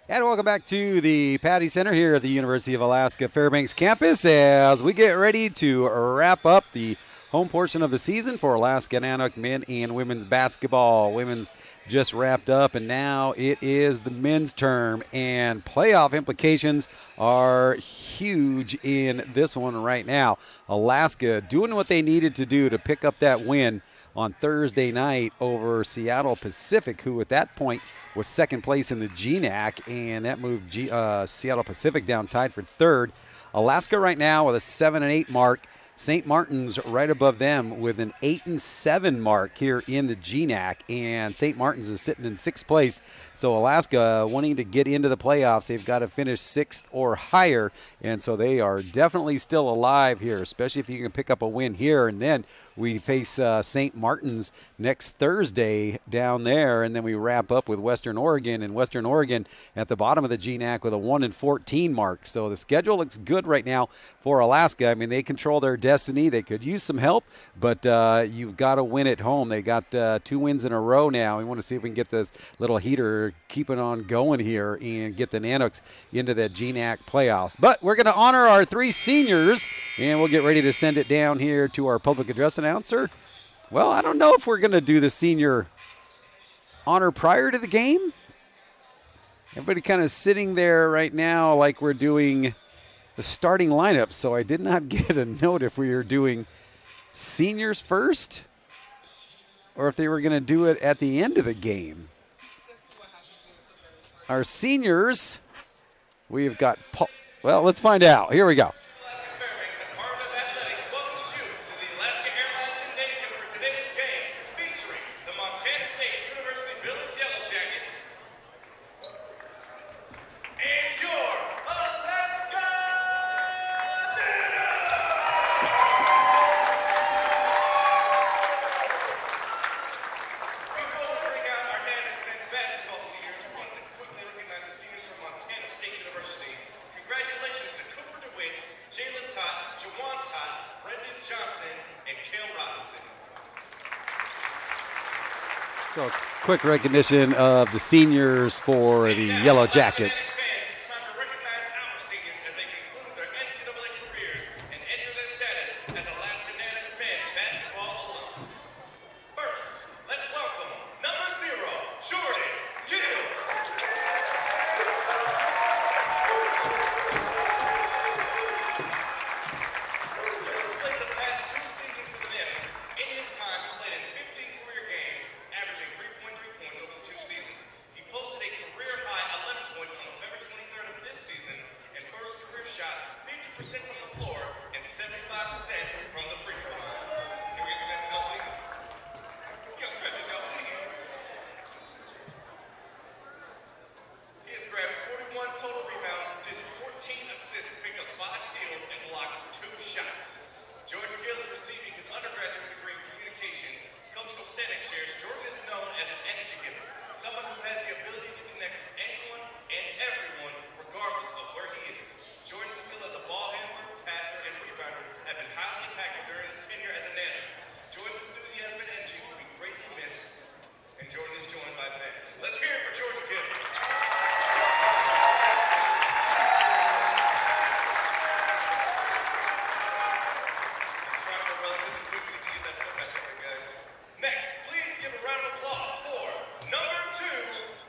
And welcome back to the Patty Center here at the University of Alaska Fairbanks campus as we get ready to wrap up the home portion of the season for Alaska Nanook men and women's basketball. Women's just wrapped up, and now it is the men's term, and playoff implications are huge in this one right now. Alaska doing what they needed to do to pick up that win on Thursday night over Seattle Pacific, who at that point was second place in the GNAC, and that moved Seattle Pacific down tied for third. Alaska right now with a 7-8 mark. St. Martin's right above them with an 8-7 mark here in the GNAC, and St. Martin's is sitting in sixth place. So Alaska wanting to get into the playoffs, they've got to finish sixth or higher, and so they are definitely still alive here, especially if you can pick up a win here. And then we face St. Martin's next Thursday down there, and then we wrap up with Western Oregon, and Western Oregon at the bottom of the GNAC with a 1-14 mark. So the schedule looks good right now for Alaska. I mean, they control their destiny. They could use some help, but you've got to win at home. They got 2 wins in a row now. We want to see if we can get this little heater keeping on going here and get the Nanooks into the GNAC playoffs. But we're going to honor our 3 seniors, and we'll get ready to send it down here to our public address announcer. Well, I don't know if we're going to do the senior honor prior to the game. Everybody kind of sitting there right now like we're doing the starting lineup, so I did not get a note if we were doing seniors first or if they were going to do it at the end of the game. Our seniors, we've got Paul. Well, let's find out. Here we go. Montana State Billings Yellow Jackets. And your Alaska Before we bring out our Nanooks men's basketball seniors, we want to quickly recognize the seniors from Montana State University. Congratulations to Cooper DeWitt, Jalen Tott, Jawan Tott, Brendan Johnson, and Cale Robinson. So, quick recognition of the seniors for the Yellow Jackets. It's time to recognize our seniors as they conclude their NCAA careers and enter their status as Alaska Nanooks men's basketball alums. First, let's welcome number 0, Jordan Gill. Jordan's played the past 2 seasons for the Nanooks. In his time, he played in 15 career games, averaging 3.3 points over the 2 seasons. He posted a career-high 11 points on November 23rd of this season, and for his career shot, 50% from the floor and 75% from the free throw line. Can we get the next note, please? Young stretches, y'all, please. He has grabbed 41 total rebounds, dished 14 assists, picked up 5 steals, and blocked 2 shots. Jordan Gill is receiving his undergraduate degree in communications. Coach Kostanek shares Jordan is known as an energy giver, someone who has the ability to connect with anyone and everyone, regardless of where he is. Jordan's skill as a ball handler, passer, and rebounder have been highly impactful during his tenure as a Nanook. Jordan's enthusiasm and energy will be greatly missed, and Jordan is joined by fans. Let's hear it for Jordan Gill. Next, please give a round of applause for number 2,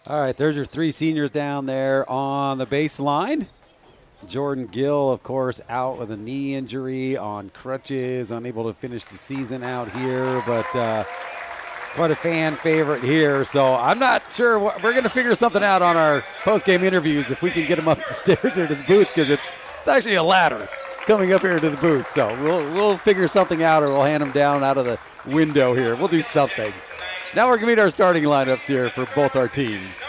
All right, there's your 3 seniors down there on the baseline. Jordan Gill, of course, out with a knee injury, on crutches, unable to finish the season out here, but quite a fan favorite here. So I'm not sure. We're going to figure something out on our post-game interviews if we can get him up the stairs or to the booth, because it's actually a ladder coming up here to the booth. So we'll figure something out, or we'll hand him down out of the window here. We'll do something. Now we're going to meet our starting lineups here for both our teams.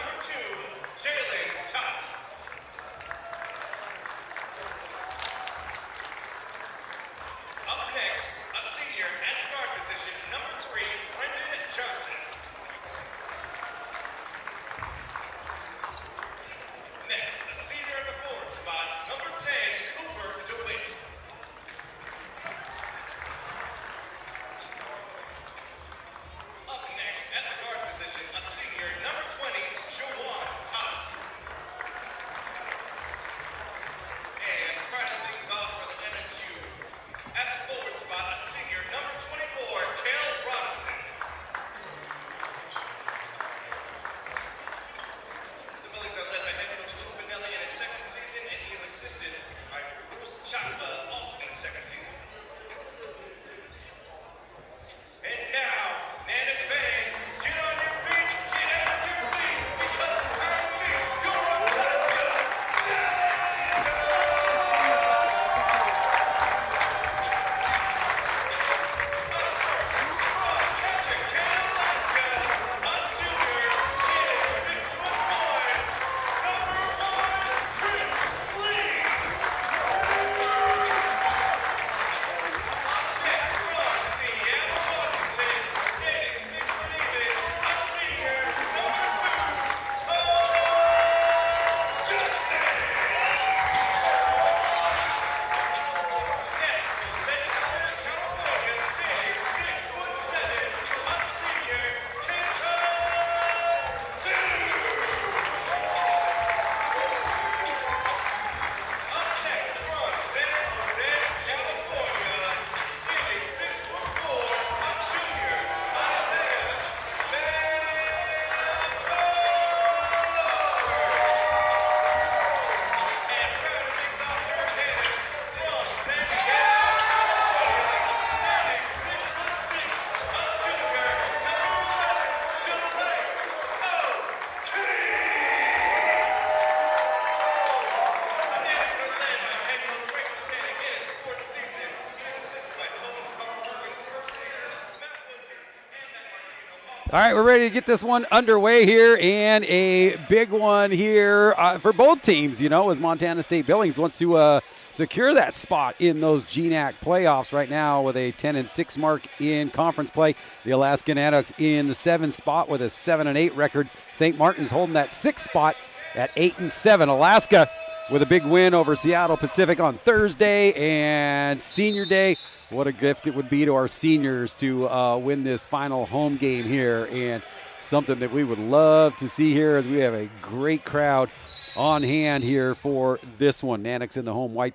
All right, we're ready to get this one underway here, and a big one here for both teams, as Montana State Billings wants to secure that spot in those GNAC playoffs right now with a 10-6 mark in conference play. The Alaska Nanooks in the 7th spot with a 7-8 record. St. Martin's holding that 6th spot at 8-7. Alaska with a big win over Seattle Pacific on Thursday, and Senior Day. What a gift it would be to our seniors to win this final home game here, and something that we would love to see here, as we have a great crowd on hand here for this one. Nanooks in the home white.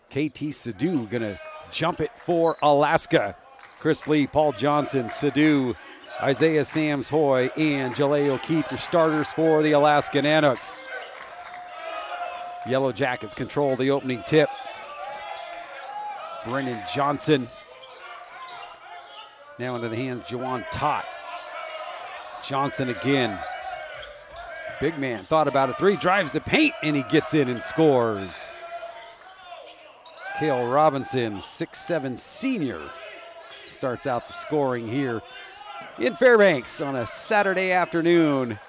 KT Sadu going to jump it for Alaska. Chris Lee, Paul Johnson, Sadu, Isaiah Sams Hoy, and Jaleel Keith, your starters for the Alaska Nanooks. Yellow Jackets control the opening tip. Brennan Johnson. Now into the hands, Jawan Tott. Johnson again. Big man thought about a 3, drives the paint, and he gets in and scores. Cale Robinson, 6'7" senior, starts out the scoring here in Fairbanks on a Saturday afternoon.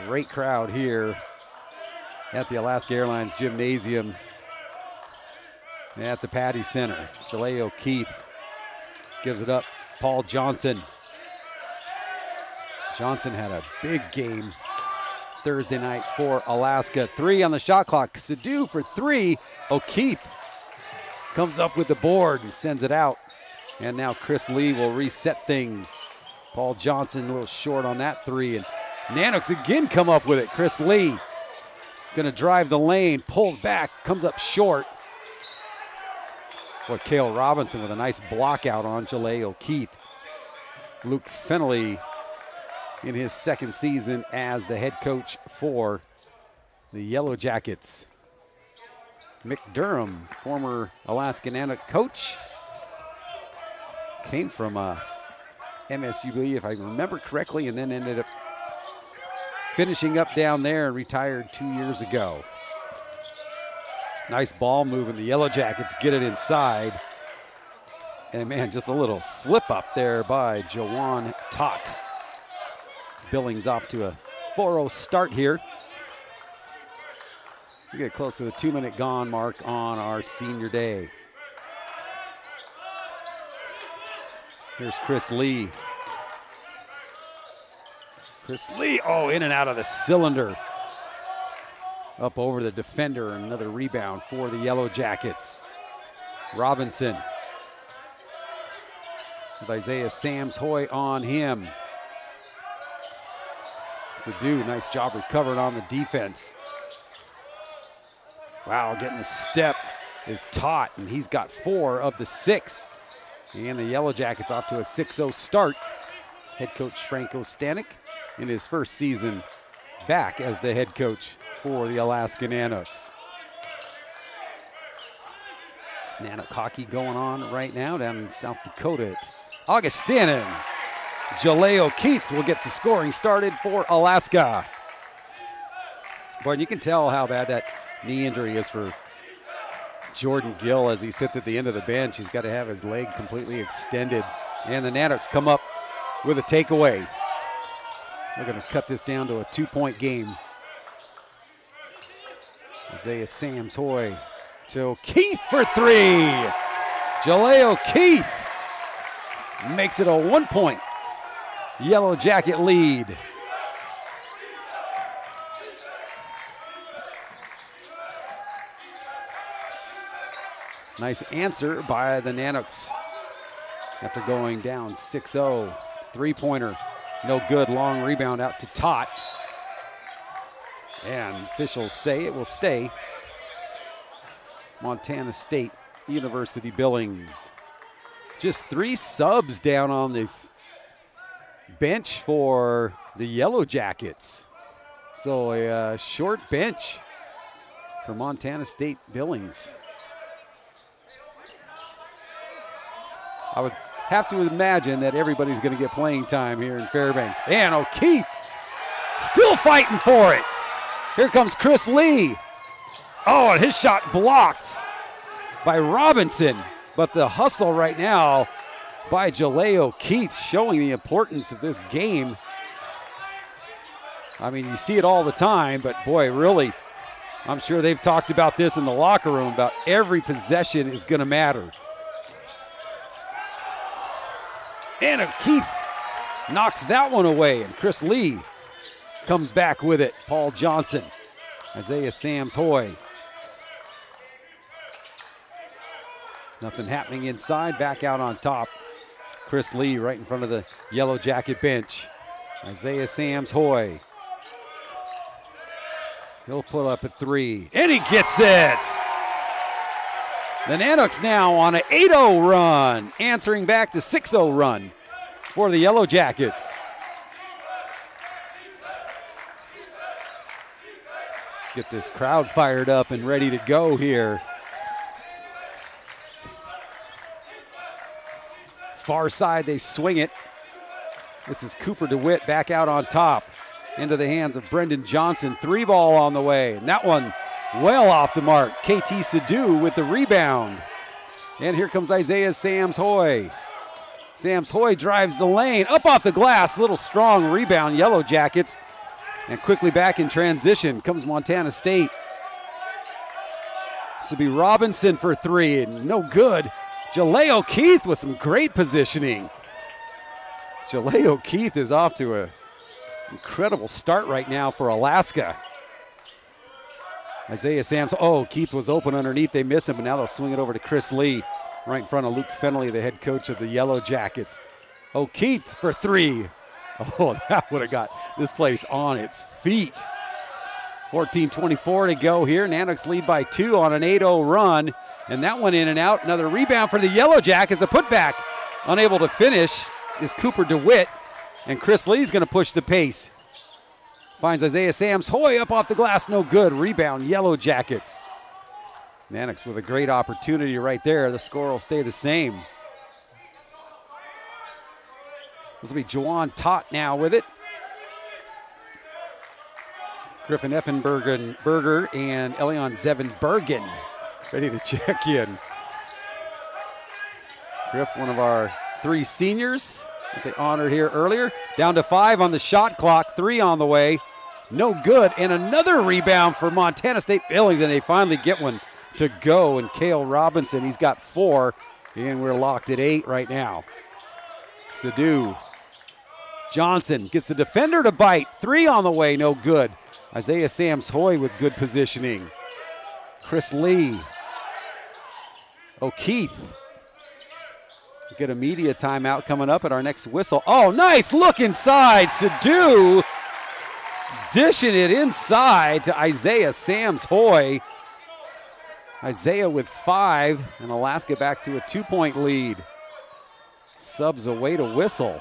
Great crowd here at the Alaska Airlines Gymnasium at the Patty Center. Jaleo Keith gives it up. Paul Johnson. Johnson had a big game Thursday night for Alaska. 3 on the shot clock. Sadu for 3. O'Keefe comes up with the board and sends it out. And now Chris Lee will reset things. Paul Johnson a little short on that 3. And Nanooks again come up with it. Chris Lee going to drive the lane, pulls back, comes up short. Boy, Cale Robinson with a nice block out on Jaleel Keith. Luke Fennelly in his second season as the head coach for the Yellow Jackets. Mick Durham, former Alaska Nanook coach, came from MSUB, if I remember correctly, and then ended up finishing up down there and retired 2 years ago. Nice ball movement. The Yellow Jackets get it inside. And, man, just a little flip up there by Jawan Tot. Billings off to a 4-0 start here. We get close to the 2-minute gone mark on our senior day. Here's Chris Lee. Chris Lee, in and out of the cylinder. Up over the defender, another rebound for the Yellow Jackets. Robinson with Isaiah Sams-Hoy on him. Sadu, nice job recovering on the defense. Wow, getting a step is Tot, and he's got 4 of the 6. And the Yellow Jackets off to a 6-0 start. Head coach Franco Stanek in his first season back as the head coach for the Alaska Nanooks. Nanook hockey going on right now down in South Dakota. Augustinin. Jaleo Keith will get the scoring started for Alaska. Boy, you can tell how bad that knee injury is for Jordan Gill as he sits at the end of the bench. He's got to have his leg completely extended. And the Nanooks come up with a takeaway. They're going to cut this down to a 2-point game. Isaiah Sams-Hoy to Keith for 3. Jaleo Keith makes it a 1-point Yellow Jacket lead. Nice answer by the Nanooks after going down 6-0. 3-pointer, no good. Long rebound out to Tot. And officials say it will stay Montana State University Billings. Just 3 subs down on the bench for the Yellow Jackets. So a short bench for Montana State Billings. I would have to imagine that everybody's going to get playing time here in Fairbanks. And O'Keefe still fighting for it. Here comes Chris Lee. And his shot blocked by Robinson. But the hustle right now by Jaleo Keith showing the importance of this game. I mean, you see it all the time, but boy, really, I'm sure they've talked about this in the locker room, about every possession is going to matter. And Keith knocks that one away, and Chris Lee comes back with it. Paul Johnson, Isaiah Sams-Hoy. Nothing happening inside, back out on top. Chris Lee right in front of the Yellow Jacket bench. Isaiah Sams-Hoy. He'll pull up a 3, and he gets it! The Nanooks now on an 8-0 run, answering back the 6-0 run for the Yellow Jackets. Get this crowd fired up and ready to go here. Far side, they swing it. This is Cooper DeWitt back out on top. Into the hands of Brendan Johnson. 3-ball on the way. And that one well off the mark. KT Sadu with the rebound. And here comes Isaiah Sams-Hoy. Sams-Hoy drives the lane. Up off the glass. Little strong rebound. Yellow Jackets. And quickly back in transition comes Montana State. This will be Robinson for 3. And no good. Jaleo Keith with some great positioning. Jaleo Keith is off to an incredible start right now for Alaska. Isaiah Sams. Keith was open underneath. They miss him, but now they'll swing it over to Chris Lee right in front of Luke Fenley, the head coach of the Yellow Jackets. Keith for 3. That would have got this place on its feet. 14:24 to go here. Nanooks lead by 2 on an 8-0 run. And that one in and out. Another rebound for the Yellow Jackets. A putback. Unable to finish is Cooper DeWitt. And Chris Lee's going to push the pace. Finds Isaiah Sams Hoy up off the glass, no good. Rebound, Yellow Jackets. Mannix with a great opportunity right there. The score will stay the same. This will be Juwan Tott now with it. Griffin Effenberger and Elion Zevin Bergen ready to check in. Griff, one of our 3 seniors that they honored here earlier. Down to 5 on the shot clock, 3 on the way. No good, and another rebound for Montana State Billings, and they finally get one to go. And Cale Robinson, he's got 4, and we're locked at 8 right now. Sadu Johnson gets the defender to bite. 3 on the way, no good. Isaiah Sams Hoy with good positioning. Chris Lee. O'Keefe. We get a media timeout coming up at our next whistle. Oh, nice look inside. Sadu dishing it inside to Isaiah Sams Hoy. Isaiah with 5, and Alaska back to a 2-point lead. Subs away to whistle.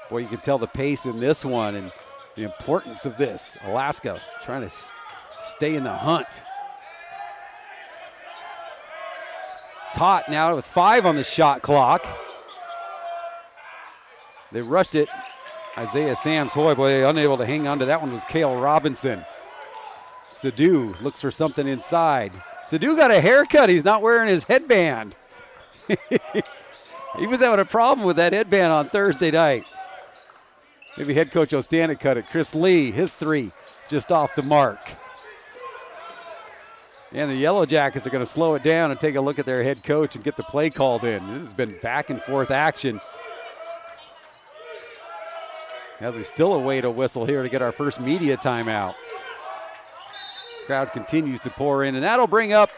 Boy, you can tell the pace in this one and the importance of this. Alaska trying to stay in the hunt. Tott now with 5 on the shot clock. They rushed it. Isaiah Sams Hoy, boy, unable to hang on to that one was Cale Robinson. Sadu looks for something inside. Sadu got a haircut. He's not wearing his headband. He was having a problem with that headband on Thursday night. Maybe head coach Ostanek cut it. Chris Lee, his 3, just off the mark. And the Yellow Jackets are going to slow it down and take a look at their head coach and get the play called in. This has been back and forth action. As we still await a whistle here to get our first media timeout. Crowd continues to pour in, and that'll bring up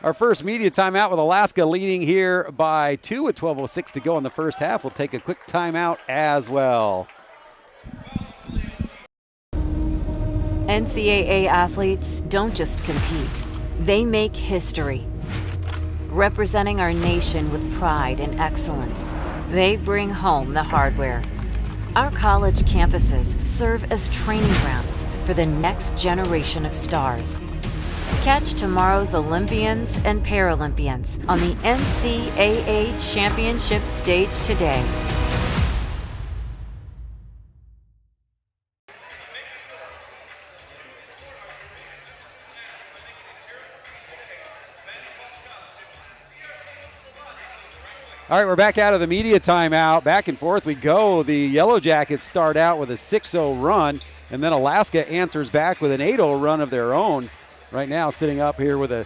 our first media timeout with Alaska leading here by 2 with 12:06 to go in the first half. We'll take a quick timeout as well. NCAA athletes don't just compete, they make history. Representing our nation with pride and excellence, they bring home the hardware. Our college campuses serve as training grounds for the next generation of stars. Catch tomorrow's Olympians and Paralympians on the NCAA Championship stage today. All right, we're back out of the media timeout. Back and forth we go. The Yellow Jackets start out with a 6-0 run, and then Alaska answers back with an 8-0 run of their own. Right now sitting up here with a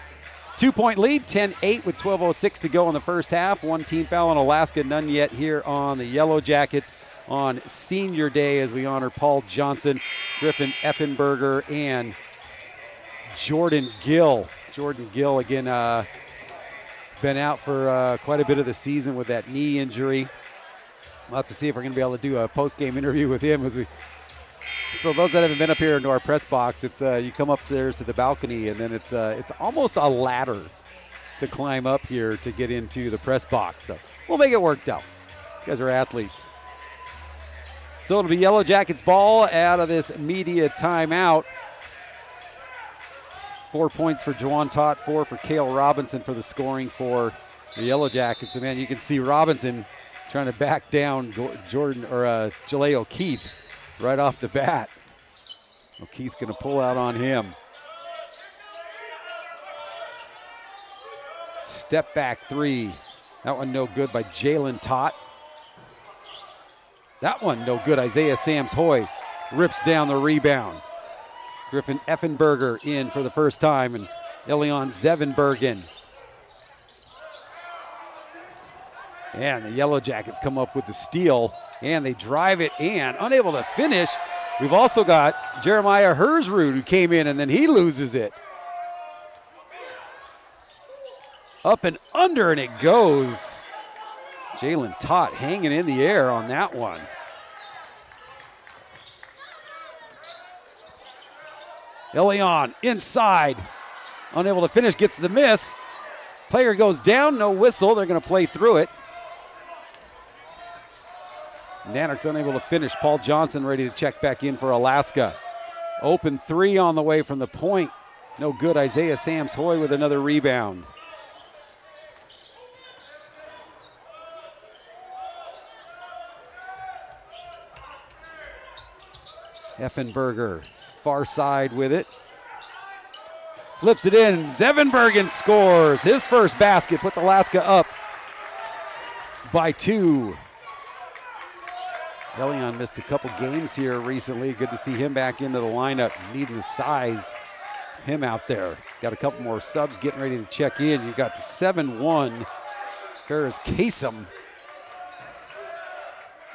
2-point lead, 10-8 with 12:06 to go in the first half. 1 team foul on Alaska, none yet here on the Yellow Jackets on Senior Day as we honor Paul Johnson, Griffin Effenberger, and Jordan Gill. Jordan Gill, again, been out for quite a bit of the season with that knee injury. We'll have to see if we're going to be able to do a post-game interview with him. So those that haven't been up here into our press box, it's you come upstairs to the balcony, and then it's almost a ladder to climb up here to get into the press box. So we'll make it work out. You guys are athletes. So it'll be Yellow Jackets ball out of this media timeout. 4 points for Juwan Tott, 4 for Cale Robinson for the scoring for the Yellow Jackets. And, man, you can see Robinson trying to back down Jalea O'Keefe right off the bat. O'Keefe's going to pull out on him. Step back 3. That one no good by Jalen Tott. That one no good. Isaiah Sams Hoy rips down the rebound. Griffin Effenberger in for the first time, and Elion Zevin Bergen. And the Yellow Jackets come up with the steal, and they drive it in. Unable to finish. We've also got Jeremiah Hersrud who came in, and then he loses it. Up and under, and it goes. Jalen Tott hanging in the air on that one. Elion inside. Unable to finish, gets the miss. Player goes down, no whistle. They're going to play through it. Nanook's unable to finish. Paul Johnson ready to check back in for Alaska. Open three on the way from the point. No good. Isaiah Sams-Hoy with another rebound. Effenberger, far side with it. Flips it in. Zevenbergen scores. His first basket puts Alaska up by 2. Elion missed a couple games here recently. Good to see him back into the lineup. Needing the size. Him out there. Got a couple more subs getting ready to check in. You've got the 7-1 Ferris Kasem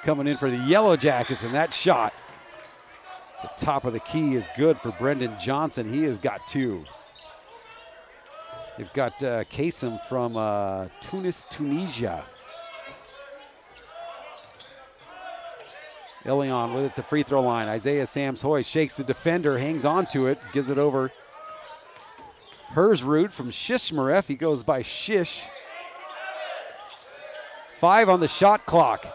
coming in for the Yellow Jackets, and that shot at the top of the key is good for Brendan Johnson. He has got 2. They've got Kasem from Tunis, Tunisia. Elion with it, the free throw line. Isaiah Sams-Hoy shakes the defender, hangs on to it, gives it over. Hersrud from Shishmaref. He goes by Shish. 5 on the shot clock.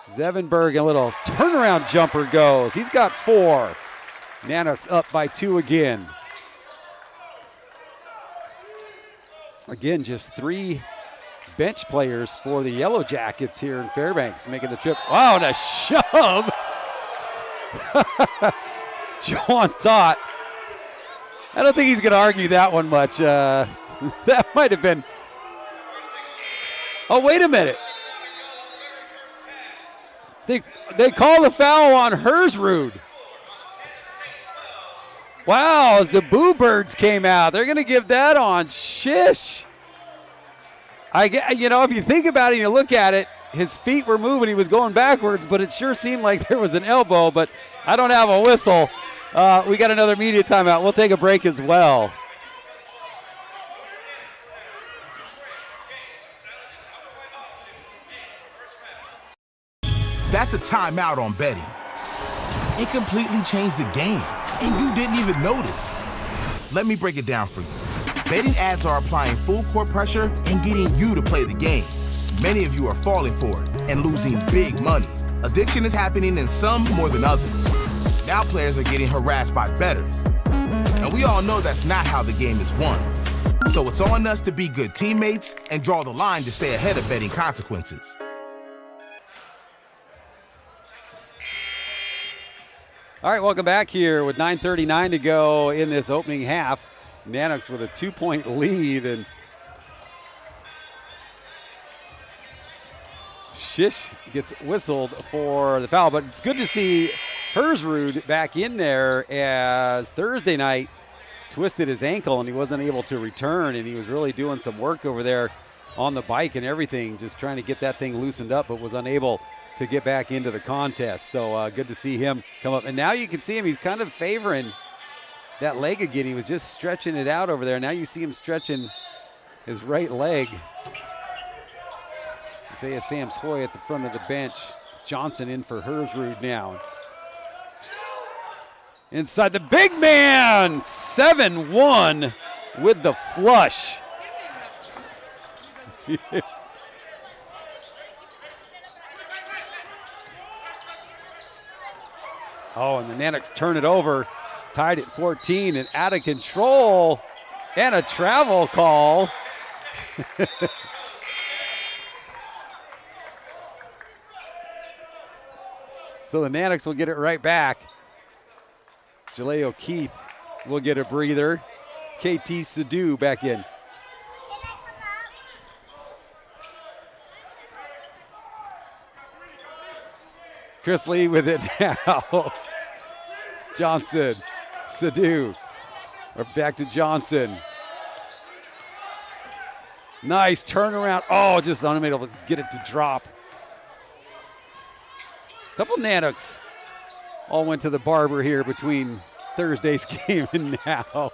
Zevenberg, a little turnaround jumper goes. He's got 4. Nanook's up by 2 again. Again, just 3 bench players for the Yellow Jackets here in Fairbanks making the trip. Wow, and a shove. John Tott. I don't think he's going to argue that one much. That might have been. Oh, wait a minute. They call the foul on Hersrud. Wow, as the Boo Birds came out, they're going to give that on Shish. If you think about it and you look at it, his feet were moving. He was going backwards, but it sure seemed like there was an elbow, but I don't have a whistle. We got another media timeout. We'll take a break as well. That's a timeout on betting. It completely changed the game, and you didn't even notice. Let me break it down for you. Betting ads are applying full court pressure and getting you to play the game. Many of you are falling for it and losing big money. Addiction is happening in some more than others. Now players are getting harassed by bettors. And we all know that's not how the game is won. So it's on us to be good teammates and draw the line to stay ahead of betting consequences. All right, welcome back here with 9:39 to go in this opening half. Nanooks with a 2-point lead, and Shish gets whistled for the foul, but it's good to see Hersrud back in there as Thursday night twisted his ankle and he wasn't able to return, and he was really doing some work over there on the bike and everything, just trying to get that thing loosened up, but was unable to get back into the contest. So good to see him come up. And now you can see him, he's kind of favoring that leg again. He was just stretching it out over there. Now you see him stretching his right leg. Isaiah Sams-Hoy at the front of the bench. Johnson in for Hersrud now. Inside the big man, 7-1 with the flush. Oh, and the Nanooks turn it over, tied at 14 and out of control, and a travel call. So the Nanooks will get it right back. Jaleo Keith will get a breather. KT Sadu back in. Chris Lee with it now. Johnson, Sadu, or back to Johnson. Nice turnaround. Oh, just unable to get it to drop. Couple Nanooks all went to the barber here between Thursday's game and now.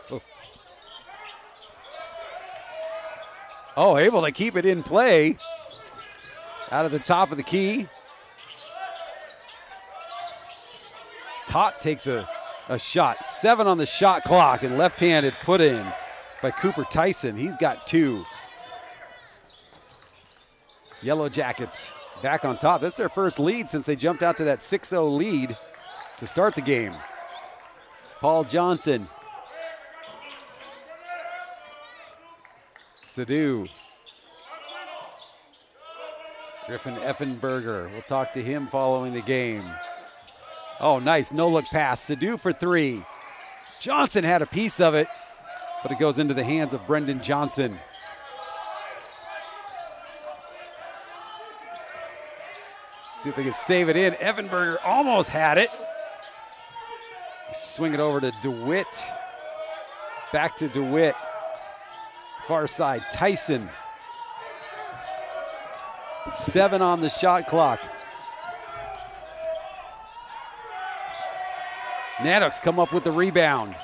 Oh, able to keep it in play. Out of the top of the key. Tott takes a shot. 7 on the shot clock and left-handed put in by Cooper Tyson. He's got 2. Yellow Jackets back on top. That's their first lead since they jumped out to that 6-0 lead to start the game. Paul Johnson. Sadu. Griffin Effenberger. We'll talk to him following the game. Oh, nice no-look pass. Sadu for 3. Johnson had a piece of it, but it goes into the hands of Brendan Johnson. See if they can save it in. Effenberger almost had it. Swing it over to DeWitt. Back to DeWitt. Far side, Tyson. 7 on the shot clock. Nanoks come up with the rebound.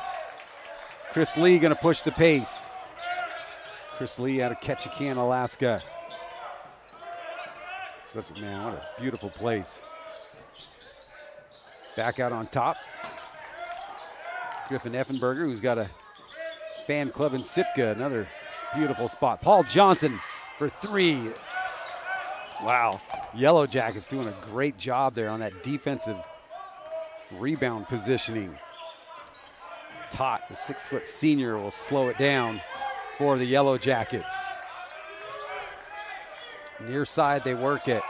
Chris Lee gonna push the pace. Chris Lee out of Ketchikan, Alaska. Man, what a beautiful place. Back out on top. Griffin Effenberger, who's got a fan club in Sitka, another beautiful spot. Paul Johnson for 3. Wow, Yellow Jackets doing a great job there on that defensive rebound positioning. Tot, the 6-foot senior, will slow it down for the Yellow Jackets. Near side, they work it.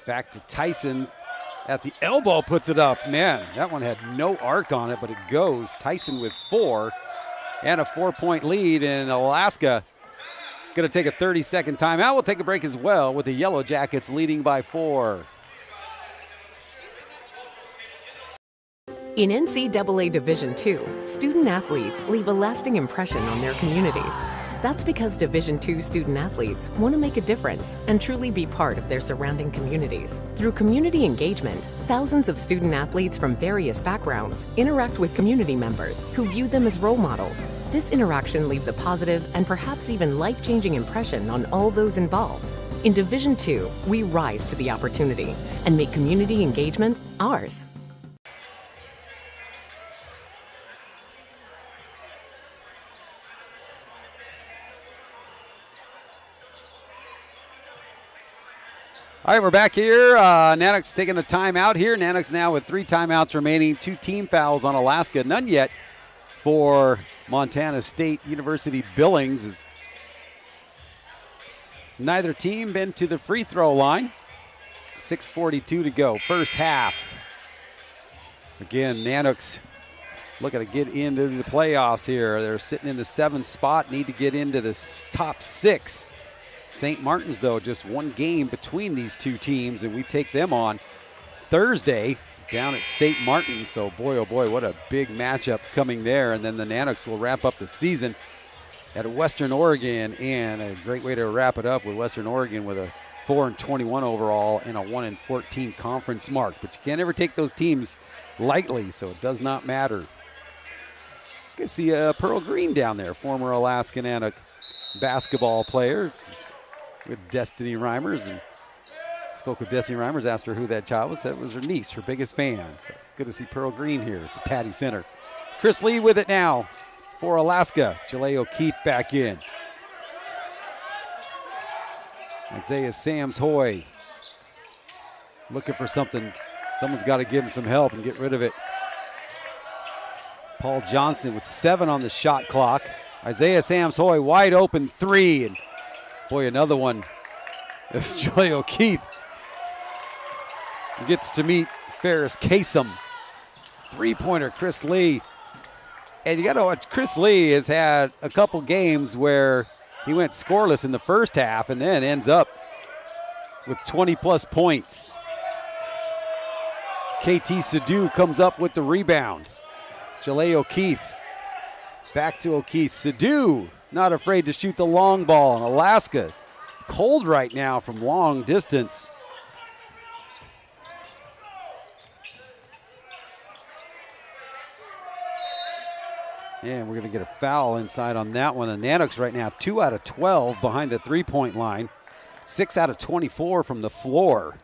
Back to Tyson at the elbow, puts it up. Man, that one had no arc on it, but it goes. Tyson with 4 and a 4-point lead, and Alaska going to take a 30-second timeout. We'll take a break as well with the Yellow Jackets leading by 4. In NCAA Division II, student athletes leave a lasting impression on their communities. That's because Division II student athletes want to make a difference and truly be part of their surrounding communities. Through community engagement, thousands of student athletes from various backgrounds interact with community members who view them as role models. This interaction leaves a positive and perhaps even life-changing impression on all those involved. In Division II, we rise to the opportunity and make community engagement ours. All right, we're back here. Nanook's taking a timeout here. Nanook's now with 3 timeouts remaining, 2 team fouls on Alaska. None yet for Montana State University Billings. As neither team been to the free throw line. 6:42 to go, first half. Again, Nanook's looking to get into the playoffs here. They're sitting in the 7th spot, need to get into the top 6. St. Martin's, though, just 1 game between these 2 teams, and we take them on Thursday down at St. Martin's. So, boy, oh boy, what a big matchup coming there. And then the Nanooks will wrap up the season at Western Oregon, and a great way to wrap it up with Western Oregon with a 4-21 overall and a 1-14 conference mark. But you can't ever take those teams lightly, so it does not matter. You can see Pearl Green down there, former Alaska Nanook basketball player with Destiny Reimers, and spoke with Destiny Reimers, asked her who that child was, said it was her niece, her biggest fan. So good to see Pearl Green here at the Patty Center. Chris Lee with it now for Alaska. Jaleo Keith back in. Isaiah Sams-Hoy looking for something. Someone's got to give him some help and get rid of it. Paul Johnson with 7 on the shot clock. Isaiah Sams-Hoy wide open 3, and boy, another one. This Jaleo Keith gets to meet Ferris Kasem. 3-pointer, Chris Lee. And you got to watch, Chris Lee has had a couple games where he went scoreless in the first half and then ends up with 20-plus points. KT Sadu comes up with the rebound. Jaleo Keith. Back to O'Keefe. Sadu not afraid to shoot the long ball. And Alaska cold right now from long distance. And we're going to get a foul inside on that one. The Nanooks right now 2 out of 12 behind the 3-point line. 6 out of 24 from the floor.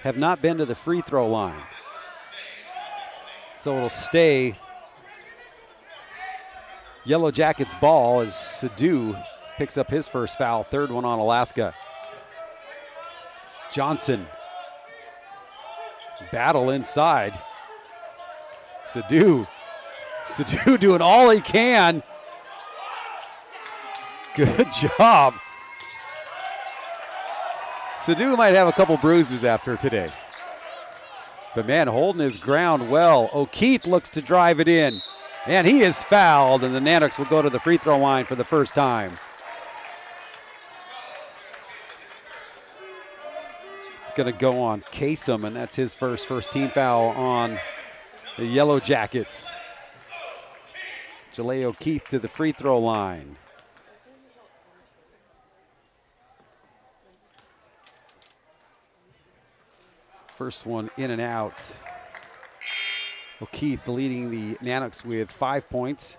Have not been to the free throw line. So it'll stay Yellow Jackets ball as Sadu picks up his first foul, third one on Alaska. Johnson. Battle inside. Sadu doing all he can. Good job. Sadu might have a couple bruises after today. But man, holding his ground well. O'Keefe looks to drive it in. And he is fouled, and the Nanooks will go to the free throw line for the first time. It's going to go on Kasem, and that's his first team foul on the Yellow Jackets. Jalea O'Keefe to the free throw line. First one in and out. O'Keefe leading the Nanooks with 5 points.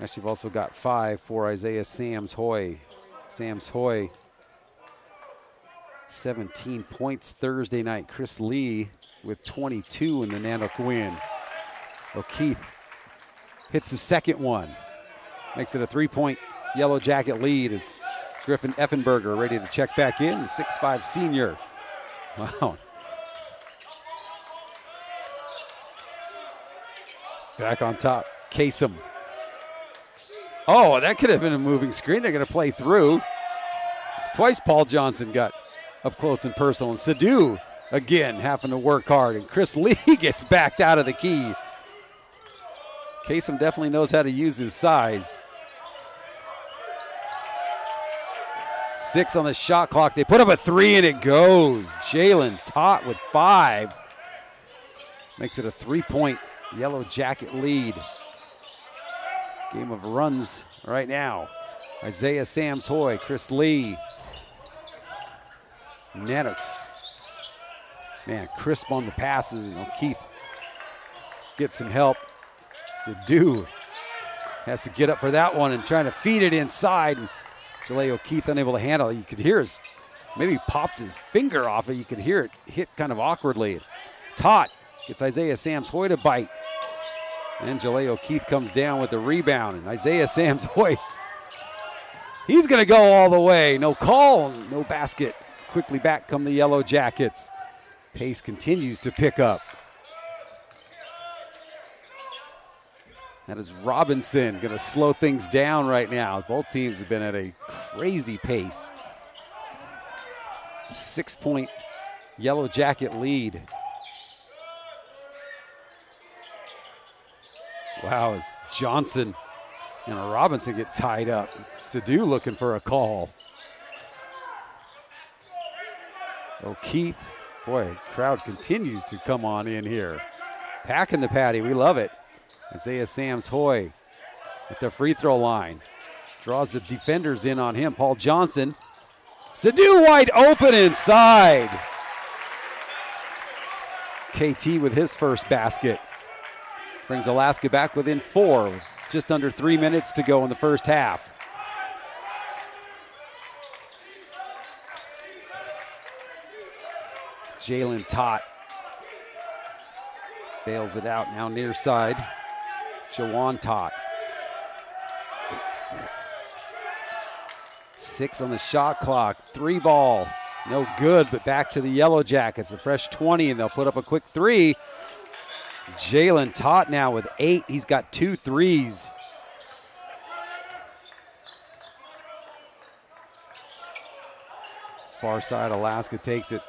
Actually, you've also got 5 for Isaiah Sams-Hoy. Sams-Hoy, 17 points Thursday night. Chris Lee with 22 in the Nanook win. O'Keefe hits the second one. Makes it a 3-point Yellow Jacket lead as Griffin Effenberger ready to check back in. The 6'5" senior. Wow. Back on top, Kasem. Oh, that could have been a moving screen. They're going to play through. It's twice Paul Johnson got up close and personal. And Sadu, again, having to work hard. And Chris Lee gets backed out of the key. Kasem definitely knows how to use his size. 6 on the shot clock. They put up a 3 and it goes. Jalen Tott with 5. Makes it a 3-point Yellow Jacket lead. Game of runs right now. Isaiah Sams-Hoy, Chris Lee. Nanooks. Man, crisp on the passes. And O'Keefe gets some help. Sadu has to get up for that one and trying to feed it inside. And Jalea O'Keefe unable to handle it. You could hear maybe popped his finger off it. You could hear it hit kind of awkwardly. Tott gets Isaiah Sams-Hoy to bite. And Jalea O'Keefe comes down with the rebound. And Isaiah Sams-Hoy, he's going to go all the way. No call, no basket. Quickly back come the Yellow Jackets. Pace continues to pick up. That is Robinson going to slow things down right now. Both teams have been at a crazy pace. 6-point Yellow Jacket lead. Wow, as Johnson and Robinson get tied up. Sadu looking for a call. O'Keefe, boy, crowd continues to come on in here. Packing the patty, we love it. Isaiah Sams-Hoy at the free throw line. Draws the defenders in on him. Paul Johnson. Sadu wide open inside. KT with his first basket. Brings Alaska back within 4 with just under 3 minutes to go in the first half. Jalen Tott bails it out now near side. Jawan Tott. 6 on the shot clock. 3 ball. No good, but back to the Yellow Jackets. A fresh 20, and they'll put up a quick 3. Jalen Tott now with 8. He's got 2 threes. Far side, Alaska takes it.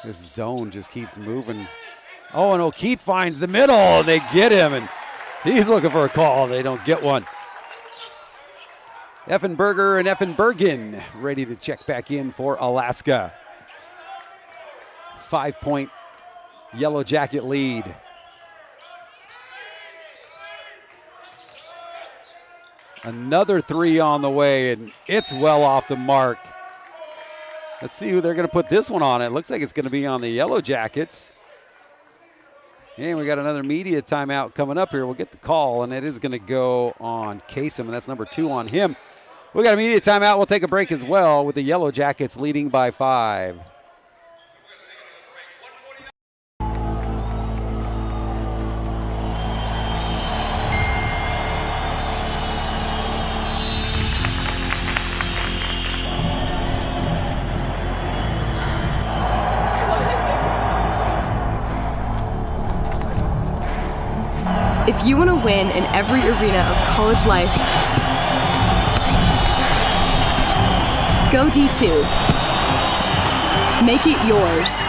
This zone just keeps moving. Oh, and O'Keefe finds the middle, and they get him, and he's looking for a call. They don't get one. Effenberger and Effenbergen ready to check back in for Alaska. 5-point Yellow Jacket lead. Another 3 on the way, and it's well off the mark. Let's see who they're going to put this one on. It looks like it's going to be on the Yellow Jackets. And we got another media timeout coming up here. We'll get the call, and it is going to go on Kasem, and that's number 2 on him. We got a media timeout. We'll take a break as well with the Yellow Jackets leading by 5. If you want to win in every arena of college life, go D2. Make it yours.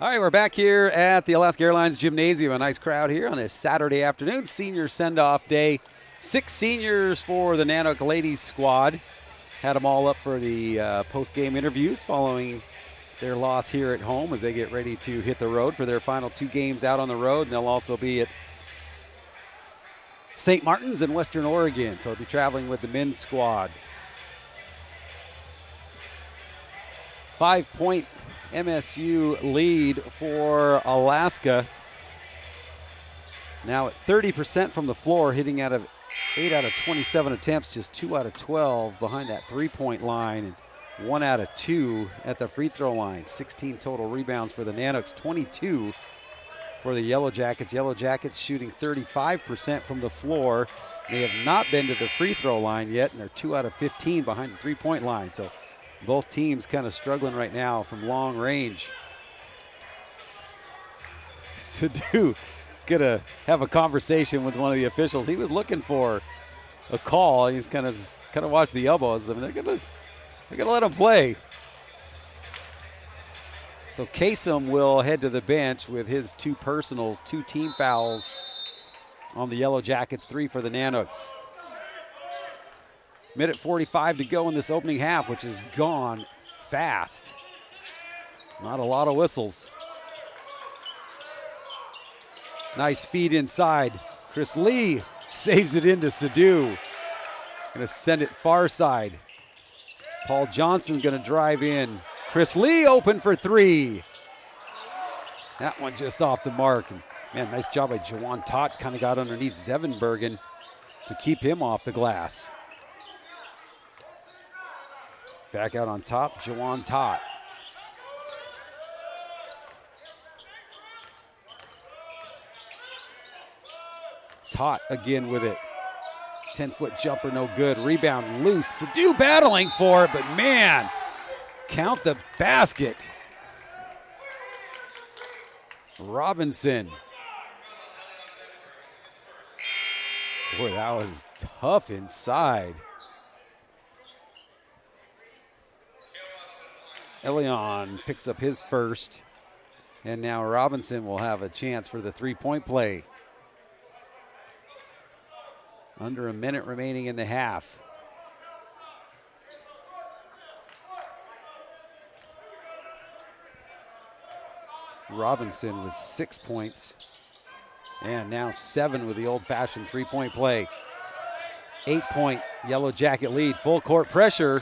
All right, we're back here at the Alaska Airlines Gymnasium. A nice crowd here on this Saturday afternoon, senior send-off day. 6 seniors for the Nanook ladies squad. Had them all up for the post-game interviews following their loss here at home as they get ready to hit the road for their final 2 games out on the road. And they'll also be at St. Martin's in Western Oregon, so they'll be traveling with the men's squad. 5-point MSU lead for Alaska. Now at 30% from the floor, hitting out of 8 out of 27 attempts, just 2 out of 12 behind that 3-point line, and 1 out of 2 at the free throw line. 16 total rebounds for the Nanooks, 22 for the Yellow Jackets. Yellow Jackets shooting 35% from the floor. They have not been to the free throw line yet, and they're 2 out of 15 behind the 3-point line. So both teams kind of struggling right now from long range. Sadu gonna have a conversation with one of the officials. He was looking for a call. He's kind of watched the elbows. I mean, they're gonna let him play. So Kasem will head to the bench with his 2 personals, 2 team fouls on the Yellow Jackets, 3 for the Nanooks. Minute 45 to go in this opening half, which has gone fast. Not a lot of whistles. Nice feed inside. Chris Lee saves it into Sadu. Gonna send it far side. Paul Johnson gonna drive in. Chris Lee open for 3. That one just off the mark. And man, nice job by Jawan Tott. Kind of got underneath Zevenbergen to keep him off the glass. Back out on top, Jawan Tott. Tott again with it. 10-foot jumper, no good. Rebound loose. Sadu battling for it, but man, count the basket. Robinson. Boy, that was tough inside. Elion picks up his first, and now Robinson will have a chance for the 3-point play. Under a minute remaining in the half. Robinson with 6 points, and now 7 with the old-fashioned 3-point play. 8-point Yellow Jacket lead, full court pressure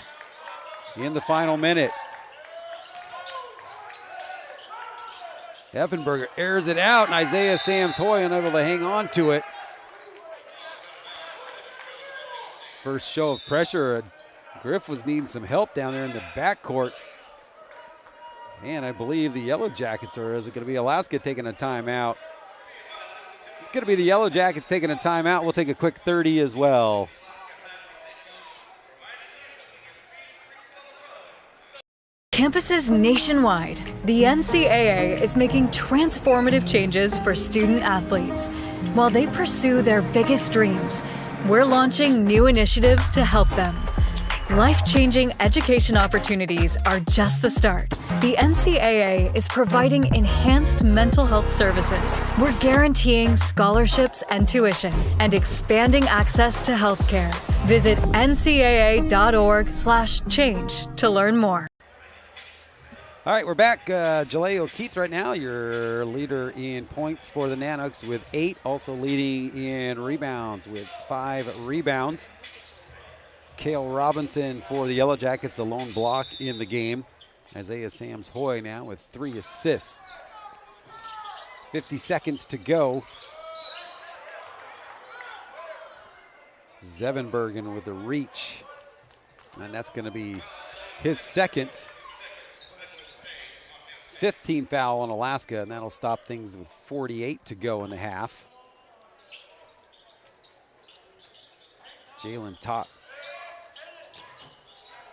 in the final minute. Effenberger airs it out, and Isaiah Sams-Hoy unable to hang on to it. First show of pressure. Griff was needing some help down there in the backcourt. And I believe the Yellow Jackets, or is it going to be Alaska taking a timeout? It's going to be the Yellow Jackets taking a timeout. We'll take a quick 30 as well. Campuses nationwide, the NCAA is making transformative changes for student athletes. While they pursue their biggest dreams, we're launching new initiatives to help them. Life-changing education opportunities are just the start. The NCAA is providing enhanced mental health services. We're guaranteeing scholarships and tuition and expanding access to healthcare. Visit ncaa.org/change to learn more. All right, we're back. Jaleo Keith right now, your leader in points for the Nanooks with 8, also leading in rebounds with 5 rebounds. Cale Robinson for the Yellow Jackets, the lone block in the game. Isaiah Sams-Hoy now with 3 assists. 50 seconds to go. Zevenbergen with a reach, and that's going to be his second. 15 foul on Alaska, and that'll stop things with 48 to go in the half. Jalen Tott.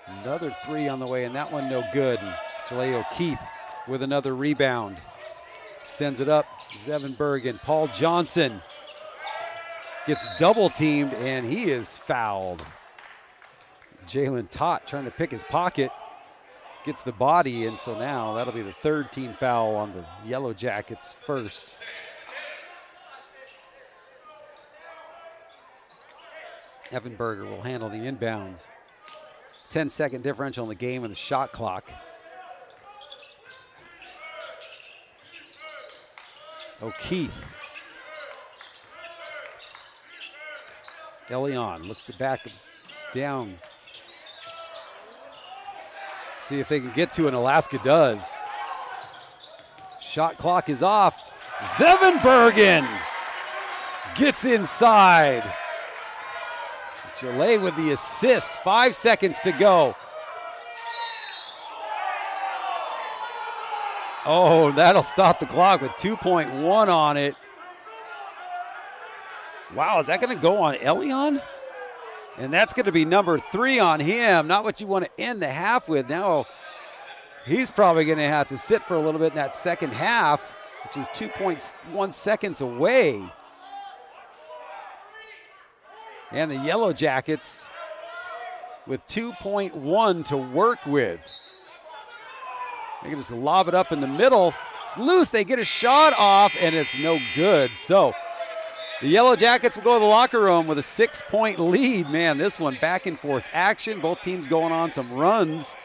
Another 3 on the way, and that one no good. And Jaleo Keith with another rebound. Sends it up. Zevenberg and Paul Johnson gets double teamed, and he is fouled. Jalen Tott trying to pick his pocket, gets the body, and so now that'll be the third team foul on the Yellow Jackets first. Evanberger will handle the inbounds. 10-second differential in the game and the shot clock. O'Keefe. Elion looks to back down. See if they can get to it, and Alaska does. Shot clock is off. Zevenbergen gets inside. Gillet with the assist, 5 seconds to go. Oh, that'll stop the clock with 2.1 on it. Wow, is that going to go on Elion? And that's going to be number 3 on him. Not what you want to end the half with. Now he's probably going to have to sit for a little bit in that second half, which is 2.1 seconds away. And the Yellow Jackets with 2.1 to work with. They can just lob it up in the middle. It's loose. They get a shot off, and it's no good. So the Yellow Jackets will go to the locker room with a 6-point lead. Man, this one back and forth action. Both teams going on some runs.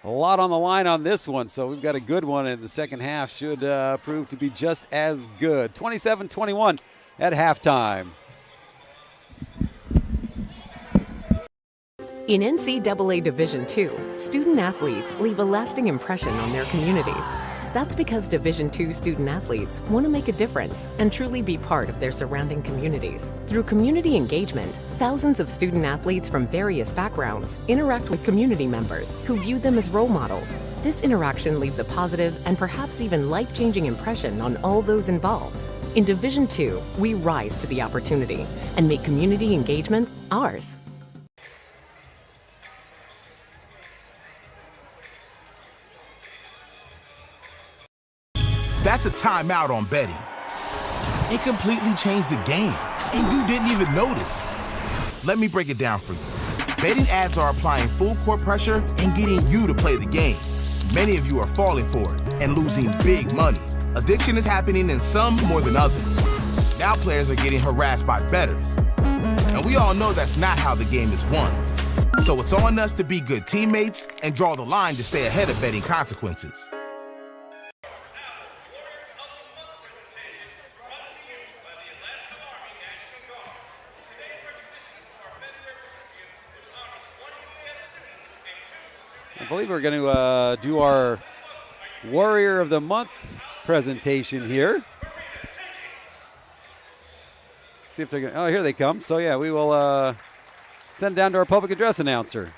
A lot on the line on this one, so we've got a good one, and the second half should prove to be just as good. 27-21 at halftime. In NCAA Division II, student athletes leave a lasting impression on their communities. That's because Division II student athletes want to make a difference and truly be part of their surrounding communities. Through community engagement, thousands of student athletes from various backgrounds interact with community members who view them as role models. This interaction leaves a positive and perhaps even life-changing impression on all those involved. In Division II, we rise to the opportunity and make community engagement ours. That's a timeout on betting. It completely changed the game, and you didn't even notice. Let me break it down for you. Betting ads are applying full court pressure and getting you to play the game. Many of you are falling for it and losing big money. Addiction is happening in some more than others. Now players are getting harassed by bettors. And we all know that's not how the game is won. So it's on us to be good teammates and draw the line to stay ahead of betting consequences. I believe we're going to do our Warrior of the Month presentation here. See if they're going to, oh, here they come. So, yeah, we will send it down to our public address announcer.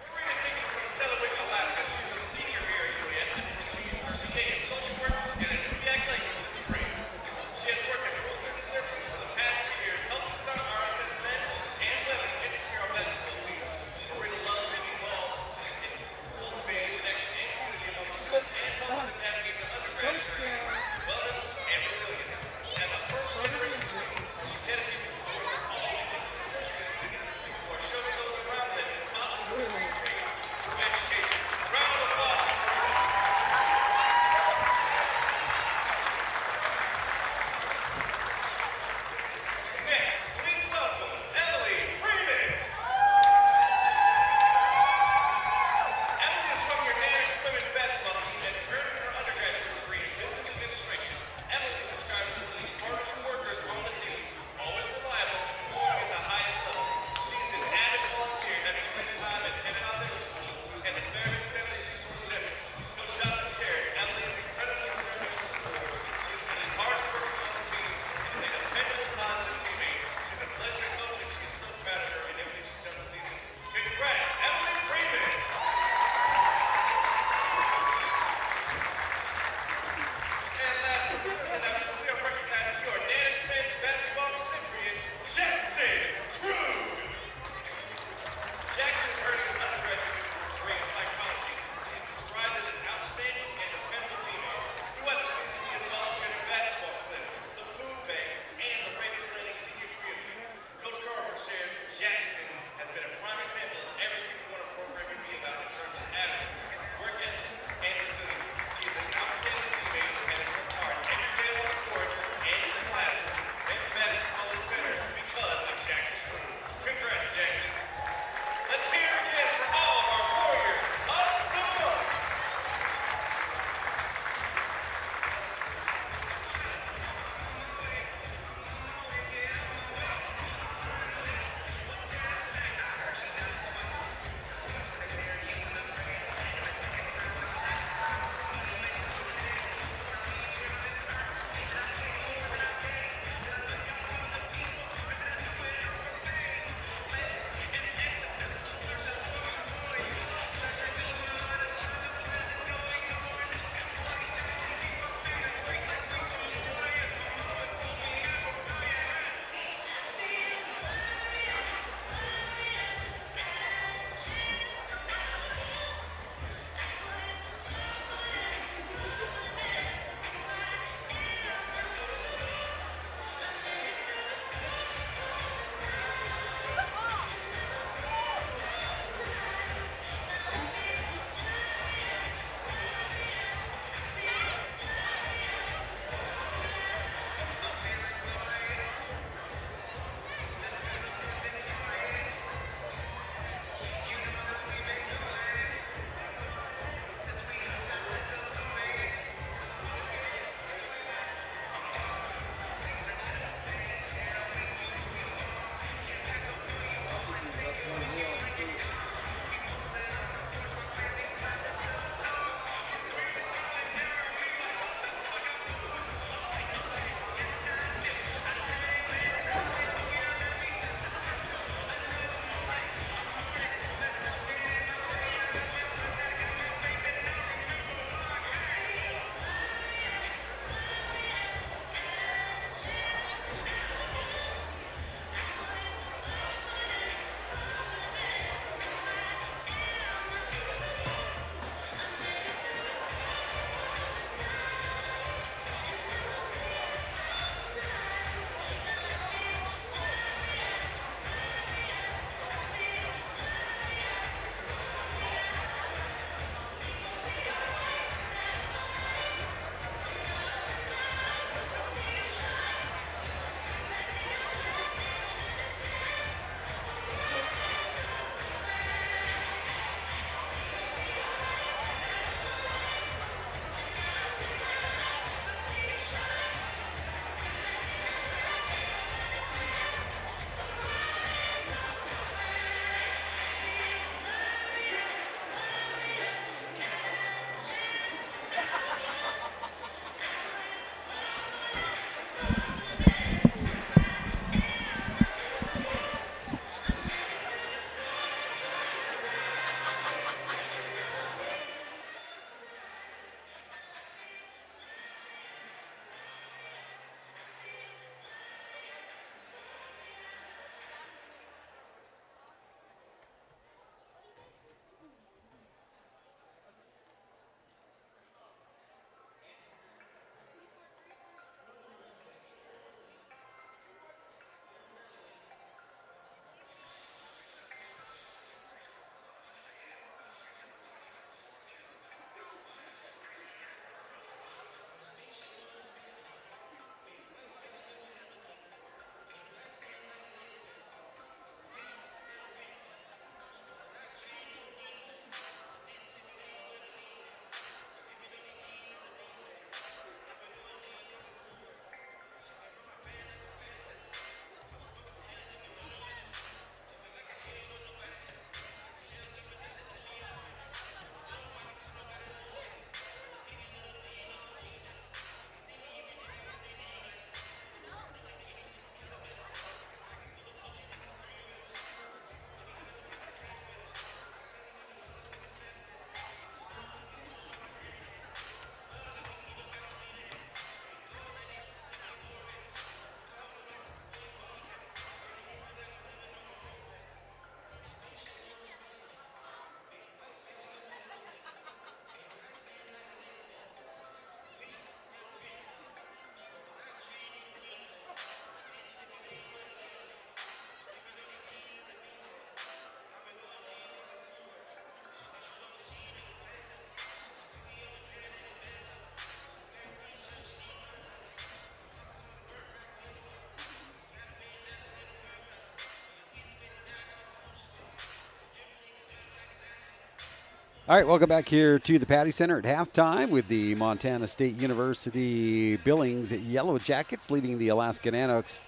All right, welcome back here to the Patty Center at halftime with the Montana State University Billings Yellow Jackets leading the Alaska Nanooks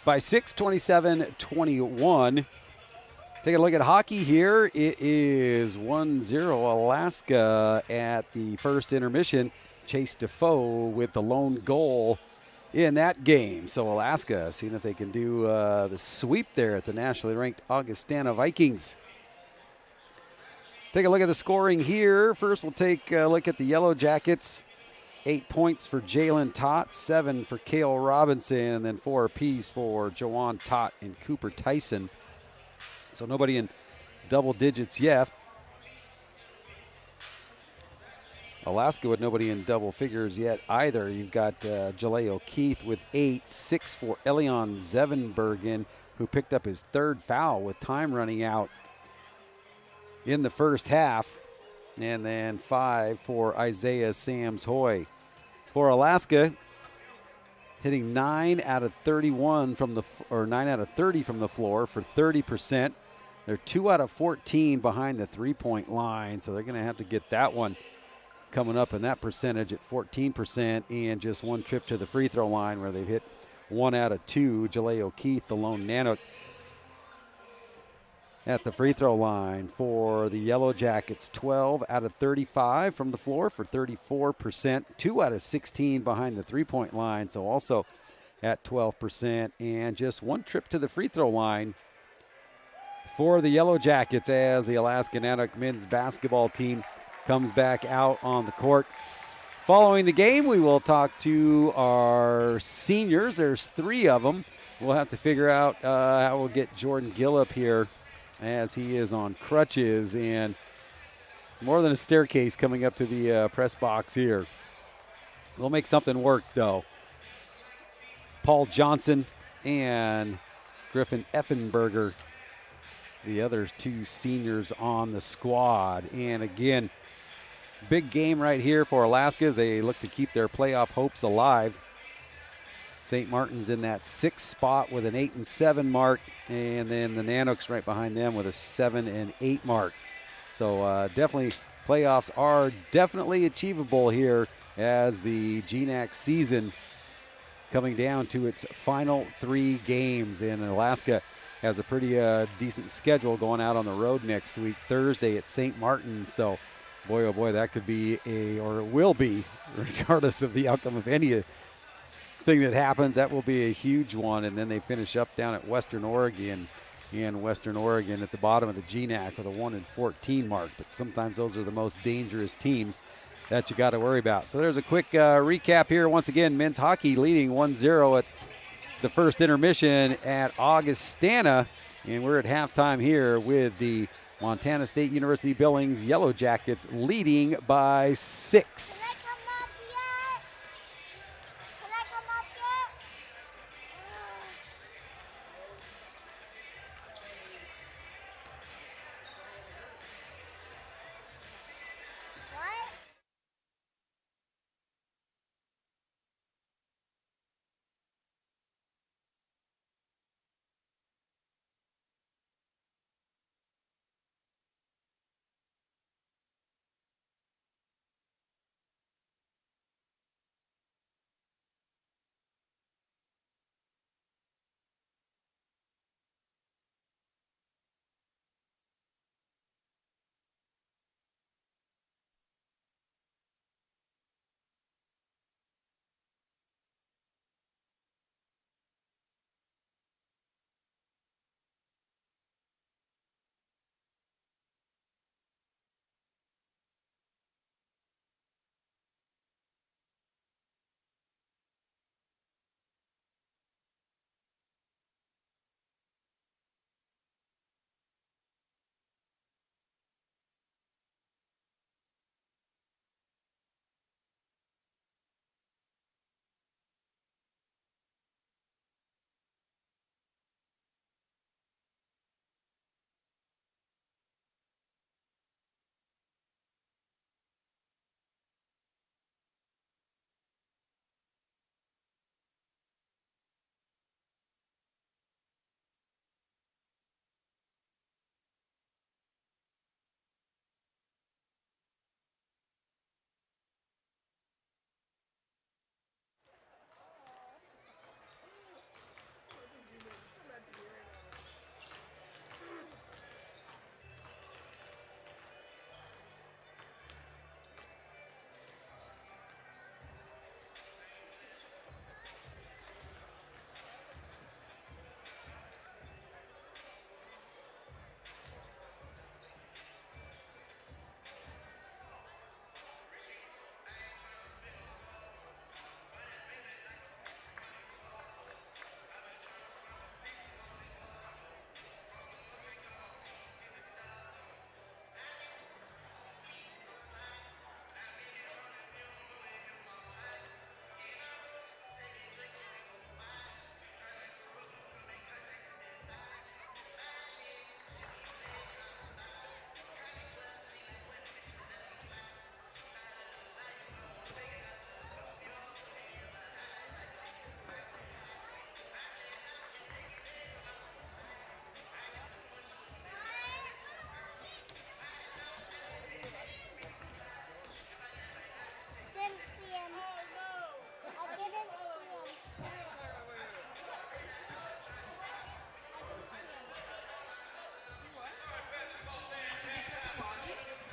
by 6, 27-21. Take a look at hockey here. It is 1-0 Alaska at the first intermission. Chase Defoe with the lone goal in that game. So Alaska seeing if they can do the sweep there at the nationally ranked Augustana Vikings. Take a look at the scoring here. First, we'll take a look at the Yellow Jackets. 8 points for Jalen Tott, 7 for Cale Robinson, and then 4 apiece for Jawan Tott and Cooper Tyson. So nobody in double digits yet. Alaska with nobody in double figures yet either. You've got Jaleo Keith with 8, 6 for Elion Zevenbergen, who picked up his third foul with time running out in the first half, and then 5 for Isaiah Sams-Hoy. For Alaska, hitting 9 out of 31 from the, or 9 out of 30 from the floor for 30%. They're 2 out of 14 behind the three-point line, so they're going to have to get that one coming up in that percentage at 14%, and just one trip to the free throw line where they've hit 1 out of 2. Jaleo Keith, the lone Nanook, at the free throw line. For the Yellow Jackets, 12 out of 35 from the floor for 34%, 2 out of 16 behind the three-point line, so also at 12%, and just one trip to the free throw line for the Yellow Jackets as the Alaska Nanook men's basketball team comes back out on the court. Following the game, we will talk to our seniors. There's 3 of them. We'll have to figure out how we'll get Jordan Gillip here, as he is on crutches, and it's more than a staircase coming up to the press box here. We'll make something work, though. Paul Johnson and Griffin Effenberger, the other 2 seniors on the squad. And again, big game right here for Alaska as they look to keep their playoff hopes alive. St. Martin's in that 6th spot with an 8-7 mark, and then the Nanooks right behind them with a 7-8 mark. So definitely playoffs are definitely achievable here as the GNAC season coming down to its final 3 games. And Alaska has a pretty decent schedule going out on the road next week, Thursday at St. Martin's. So boy, oh boy, that could be or it will be, regardless of the outcome of any thing that happens, that will be a huge one. And then they finish up down at Western Oregon, and Western Oregon at the bottom of the GNAC with a 1-14 mark. But sometimes those are the most dangerous teams that you got to worry about. So there's a quick recap here. Once again, men's hockey leading 1-0 at the first intermission at Augustana, and we're at halftime here with the Montana State University Billings Yellow Jackets leading by 6.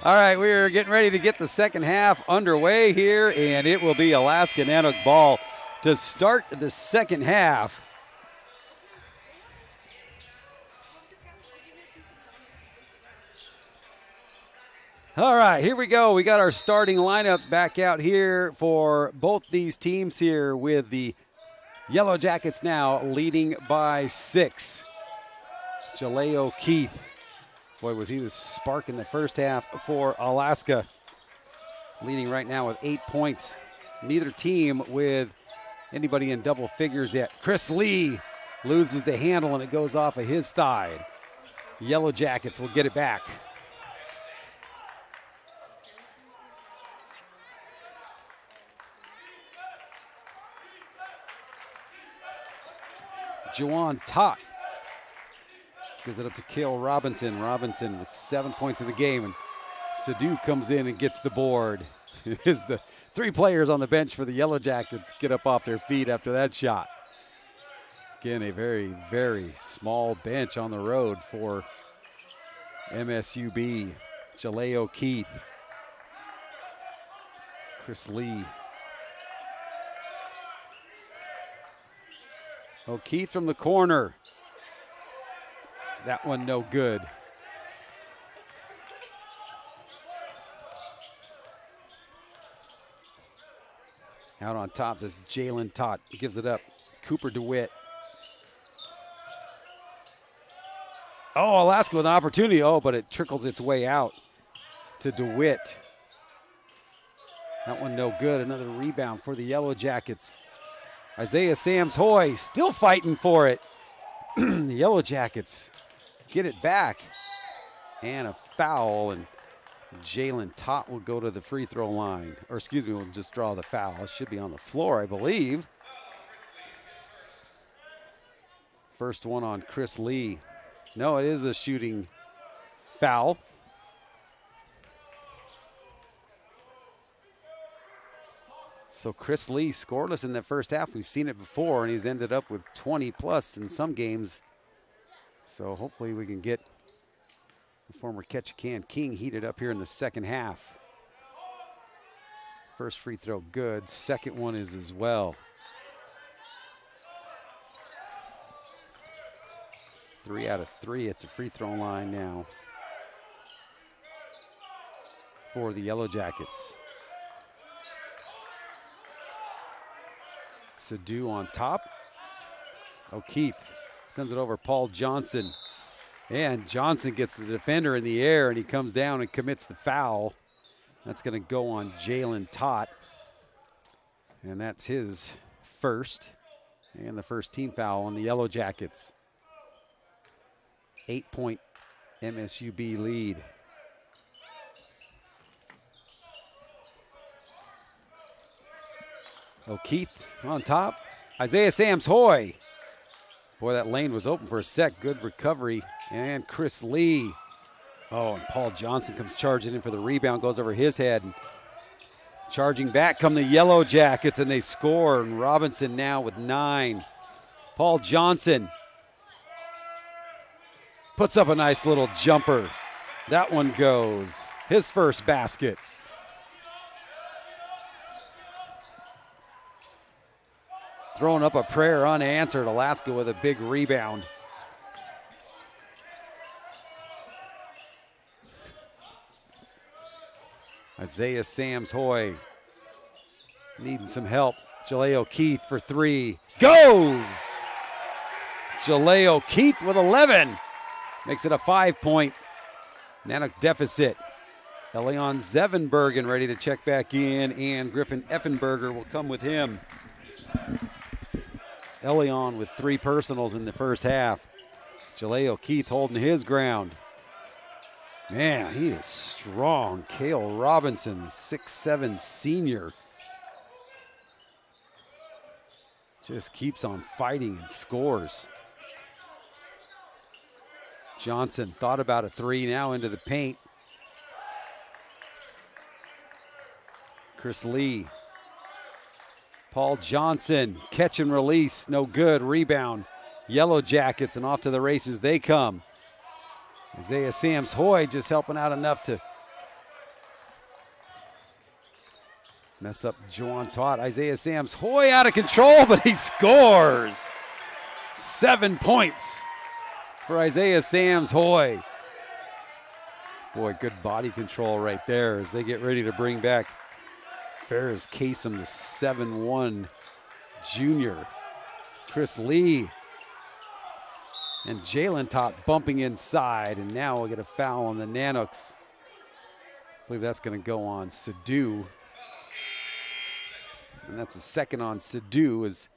All right, we're getting ready to get the second half underway here, and it will be Alaska Nanook ball to start the second half. All right, here we go. We got our starting lineup back out here for both these teams here, with the Yellow Jackets now leading by 6. Jaleo Keith. Boy, was he the spark in the first half for Alaska. Leading right now with 8 points. Neither team with anybody in double figures yet. Chris Lee loses the handle and it goes off of his thigh. Yellow Jackets will get it back. Juwan Tot gives it up to Cale Robinson. Robinson with 7 points in the game, and Sadu comes in and gets the board. It is the 3 players on the bench for the Yellow Jackets get up off their feet after that shot. Again, a very, very small bench on the road for MSUB. Jaleo Keith, Chris Lee. O'Keefe from the corner. That one no good. Out on top is Jalen Tot. Gives it up. Cooper DeWitt. Oh, Alaska with an opportunity. Oh, but it trickles its way out to DeWitt. That one no good. Another rebound for the Yellow Jackets. Isaiah Sams-Hoy still fighting for it. The Yellow Jackets get it back. And a foul, and Jalen Tot will go to the free throw line. Or excuse me, we'll just draw the foul. It should be on the floor, I believe. First one on Chris Lee. No, it is a shooting foul. So Chris Lee scoreless in that first half. We've seen it before, and he's ended up with 20 plus in some games. So hopefully we can get the former Ketchikan King heated up here in the second half. First free throw good. Second one is as well. 3 out of 3 at the free throw line now for the Yellow Jackets. Sadu on top. O'Keefe sends it over Paul Johnson. And Johnson gets the defender in the air, and he comes down and commits the foul. That's going to go on Jalen Tot. And that's his first. And the first team foul on the Yellow Jackets. 8-point MSUB lead. O'Keefe on top. Isaiah Sams-Hoy. Boy, that lane was open for a sec. Good recovery. And Chris Lee. Oh, and Paul Johnson comes charging in for the rebound. Goes over his head. And charging back come the Yellow Jackets, and they score. And Robinson now with 9. Paul Johnson puts up a nice little jumper. That one goes. His first basket. Throwing up a prayer unanswered. Alaska with a big rebound. Isaiah Sams-Hoy needing some help. Jaleo Keith for 3. Goes! Jaleo Keith with 11. Makes it a 5-point Nanook deficit. Elion Zevenbergen ready to check back in, and Griffin Effenberger will come with him. Elion with 3 personals in the first half. Jaleo Keith holding his ground. Man, he is strong. Cale Robinson, 6'7" senior. Just keeps on fighting and scores. Johnson thought about a 3, now into the paint. Chris Lee. Paul Johnson, catch and release, no good. Rebound, Yellow Jackets, and off to the races they come. Isaiah Sams-Hoy just helping out enough to Mess up Juwan Todd. Isaiah Sams Hoy out of control, but he scores. 7 points for Isaiah Sams Hoy. Boy, good body control right there as they get ready to bring back Ferris Kasem, the 7'1" junior. Chris Lee and Jalen Tot bumping inside, and now we'll get a foul on the Nanooks. I believe that's going to go on Sadu. And that's the second on Sadu as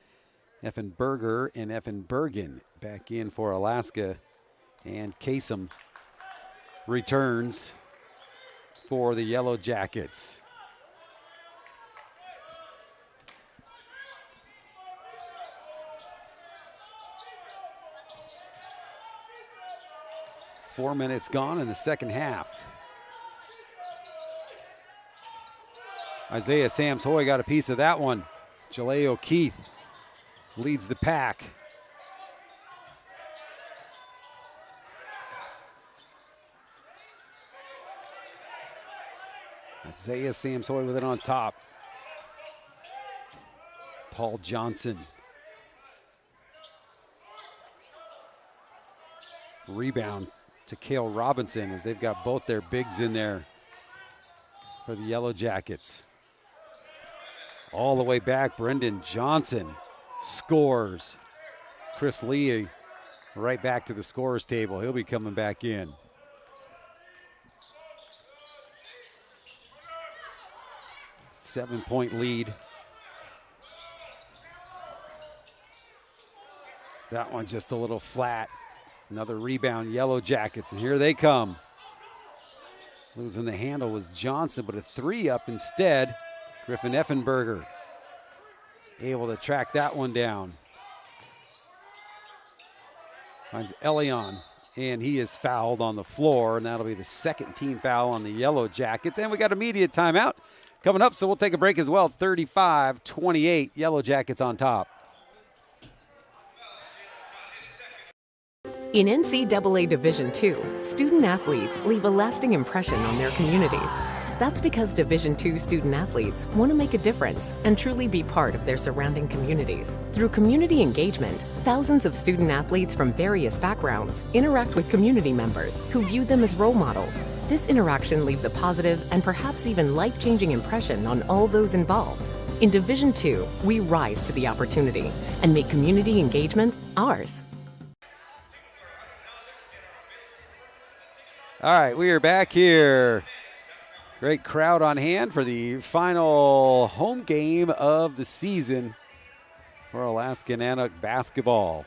Effenberger and Effenbergen back in for Alaska. And Kasem returns for the Yellow Jackets. Four minutes gone in the second half. Isaiah Sams Hoy got a piece of that one. Jalea O'Keefe leads the pack. Isaiah Sams Hoy with it on top. Paul Johnson. Rebound to Cale Robinson as they've got both their bigs in there for the Yellow Jackets. All the way back, Brendan Johnson scores. Chris Lee right back to the scorer's table. He'll be coming back in. Seven-point lead. That one just a little flat. Another rebound, Yellow Jackets, and here they come. Losing the handle was Johnson, but a three up instead. Griffin Effenberger able to track that one down. Finds Elion, and he is fouled on the floor, and that'll be the second team foul on the Yellow Jackets. And we got immediate timeout coming up, so we'll take a break as well. 35-28, Yellow Jackets on top. In NCAA Division II, student athletes leave a lasting impression on their communities. That's because Division II student athletes want to make a difference and truly be part of their surrounding communities. Through community engagement, thousands of student athletes from various backgrounds interact with community members who view them as role models. This interaction leaves a positive and perhaps even life-changing impression on all those involved. In Division II, we rise to the opportunity and make community engagement ours. All right, we are back here. Great crowd on hand for the final home game of the season for Alaska Nanook basketball.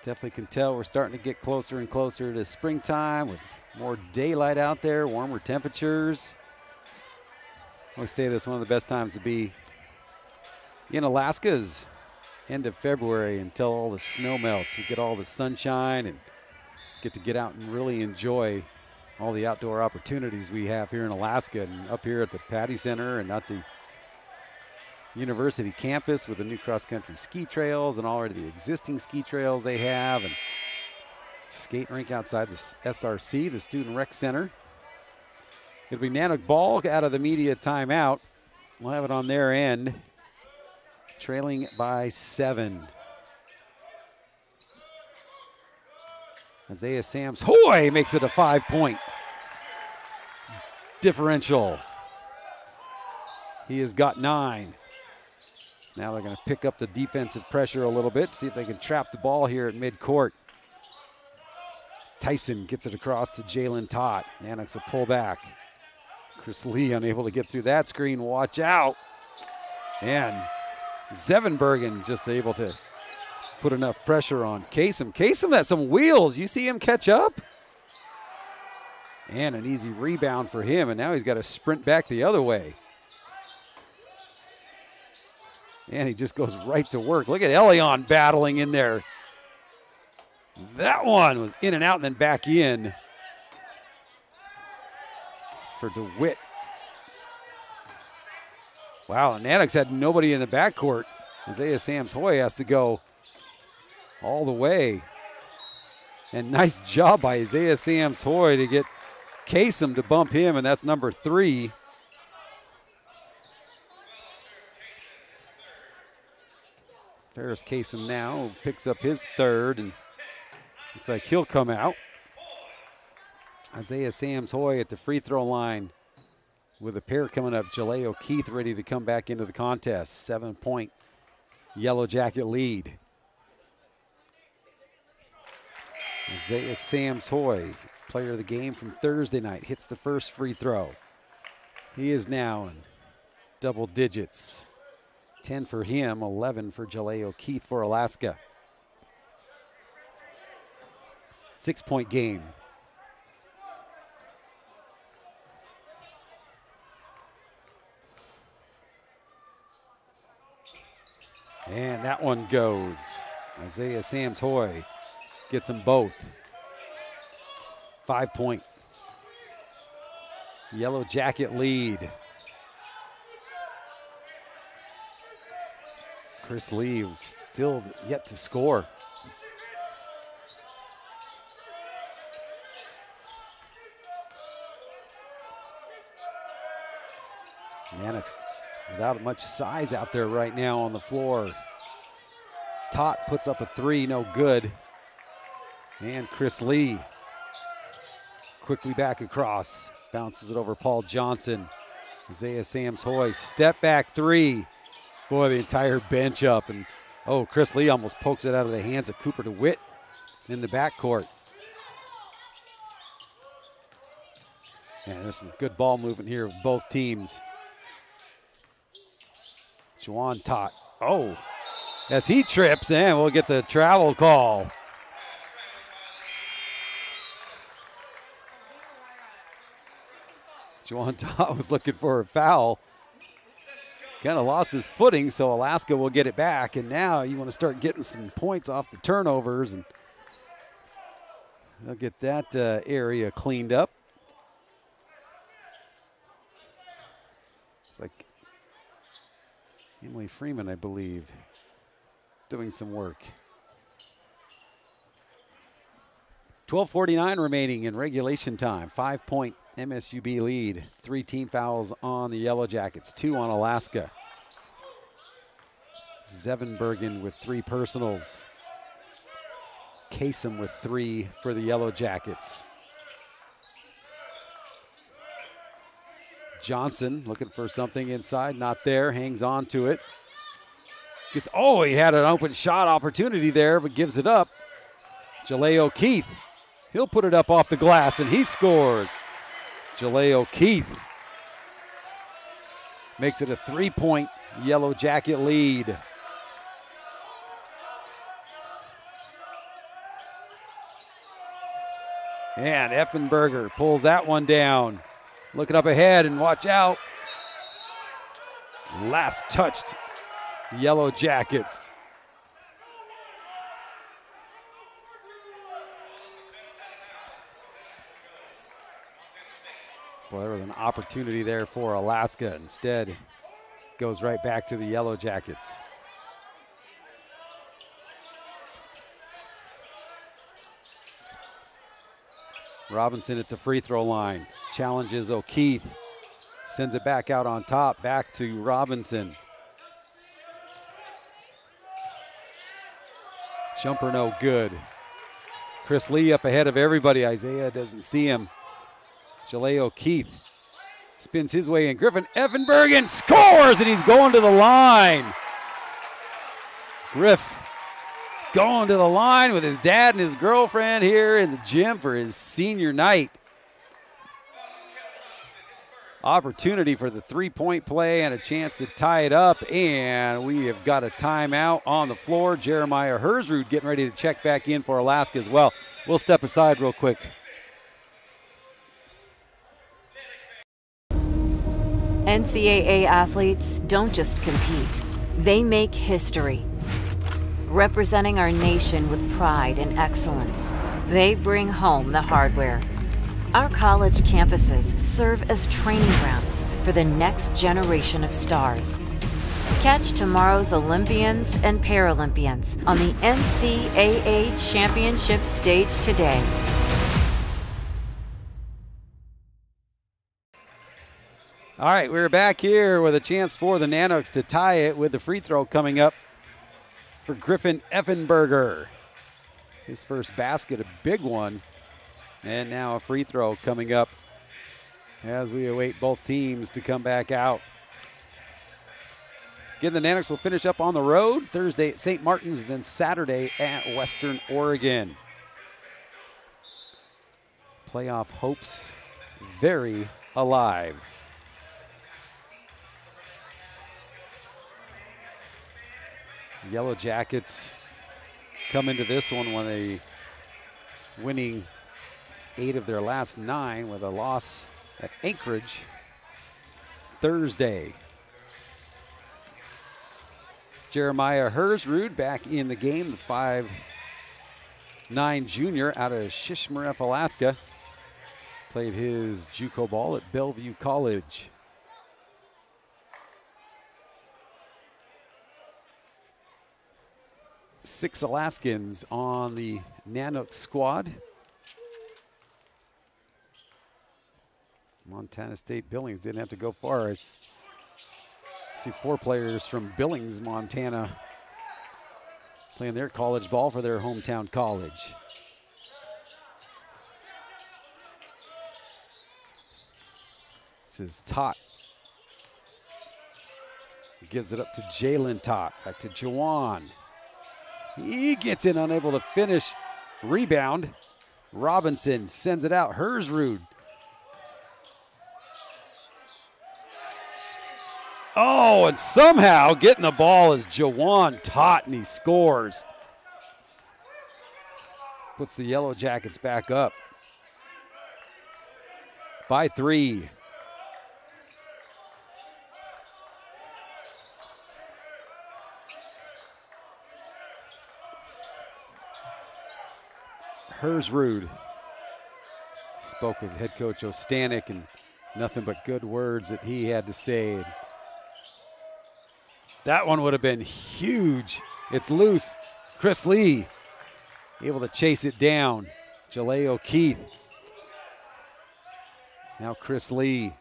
Definitely can tell we're starting to get closer and closer to springtime with more daylight out there, warmer temperatures. I always say this, one of the best times to be in Alaska is end of February until all the snow melts. You get all the sunshine and get to get out and really enjoy all the outdoor opportunities we have here in Alaska and up here at the Patty Center and at the university campus with the new cross-country ski trails and already the existing ski trails they have, and skate rink outside the SRC, the Student Rec Center. It'll be Nanook ball out of the media timeout. We'll have it on their end, trailing by 7. Isaiah Sams Hoy makes it a 5-point differential. He has got 9. Now they're going to pick up the defensive pressure a little bit, see if they can trap the ball here at midcourt. Tyson gets it across to Jalen Tot. Nanooks a pull back. Chris Lee unable to get through that screen. Watch out. And Zevenbergen just able to put enough pressure on Kasem. Kasem had some wheels. You see him catch up? And an easy rebound for him, and now he's got to sprint back the other way. And he just goes right to work. Look at Elion battling in there. That one was in and out and then back in for DeWitt. Wow, Nanooks had nobody in the backcourt. Isaiah Sams Hoy has to go all the way. And nice job by Isaiah Sams Hoy to get Kasem to bump him, and that's number 3. Ferris Kasem now picks up his 3rd, and looks like he'll come out. Isaiah Sams-Hoy at the free throw line with a pair coming up. Jaleo Keith ready to come back into the contest. 7-point Yellow Jacket lead. Isaiah Sams-Hoy, player of the game from Thursday night, hits the first free throw. He is now in double digits. 10 for him, 11 for Jaleo Keith for Alaska. 6-point game. And that one goes. Isaiah Sams-Hoy gets them both. 5-point Yellow Jacket lead. Chris Lee still yet to score. Mannix without much size out there right now on the floor. Tot puts up a 3, no good. And Chris Lee quickly back across, bounces it over Paul Johnson. Isaiah Sams-Hoy, step back 3. Boy, the entire bench up, and Chris Lee almost pokes it out of the hands of Cooper DeWitt in the backcourt. And there's some good ball movement here of both teams. Juwan Tot, as he trips, and we'll get the travel call. Juwan Tot was looking for a foul. Kind of lost his footing, so Alaska will get it back. And now you want to start getting some points off the turnovers, and they'll get that area cleaned up. It's like Emily Freeman, I believe, doing some work. 12:49 remaining in regulation time. 5-point MSUB lead. 3 team fouls on the Yellow Jackets, 2 on Alaska. Zevenbergen with 3 personals. Kasem with 3 for the Yellow Jackets. Johnson looking for something inside, not there, hangs on to it. He had an open shot opportunity there, but gives it up. Jaleo Keith, he'll put it up off the glass, and he scores. Jaleo Keith makes it a 3-point Yellow Jacket lead. And Effenberger pulls that one down. Looking up ahead, and watch out. Last touched Yellow Jackets. Boy, there was an opportunity there for Alaska. Instead, goes right back to the Yellow Jackets. Robinson at the free throw line. Challenges O'Keefe. Sends it back out on top. Back to Robinson. Jumper no good. Chris Lee up ahead of everybody. Isaiah doesn't see him. Jaleo Keith spins his way in. Griffin Effenbergen scores, and he's going to the line. Griff going to the line with his dad and his girlfriend here in the gym for his senior night. Opportunity for the three-point play and a chance to tie it up, and we have got a timeout on the floor. Jeremiah Hersrud getting ready to check back in for Alaska as well. We'll step aside real quick. NCAA athletes don't just compete, they make history. Representing our nation with pride and excellence, they bring home the hardware. Our college campuses serve as training grounds for the next generation of stars. Catch tomorrow's Olympians and Paralympians on the NCAA Championship stage today. All right, we're back here with a chance for the Nanooks to tie it with the free throw coming up for Griffin Effenberger. His first basket, a big one. And now a free throw coming up as we await both teams to come back out. Again, the Nanooks will finish up on the road Thursday at St. Martin's, then Saturday at Western Oregon. Playoff hopes very alive. Yellow Jackets come into this one when they winning 8 of their last 9 with a loss at Anchorage Thursday. Jeremiah Hersrud back in the game, the 5'9" junior out of Shishmaref, Alaska. Played his JUCO ball at Bellevue College. Six Alaskans on the Nanook squad. Montana State Billings didn't have to go far. I see 4 players from Billings, Montana, playing their college ball for their hometown college. This is Tot. He gives it up to Jalen Tot. Back to Jawan. He gets in, unable to finish. Rebound. Robinson sends it out. Hersrud. Oh, and somehow getting the ball is Jawan Tot, and he scores. Puts the Yellow Jackets back up by 3. Hersrud spoke with head coach Ostanek, and nothing but good words that he had to say. That one would have been huge. It's loose. Chris Lee able to chase it down. Jaleo Keith. Now Chris Lee.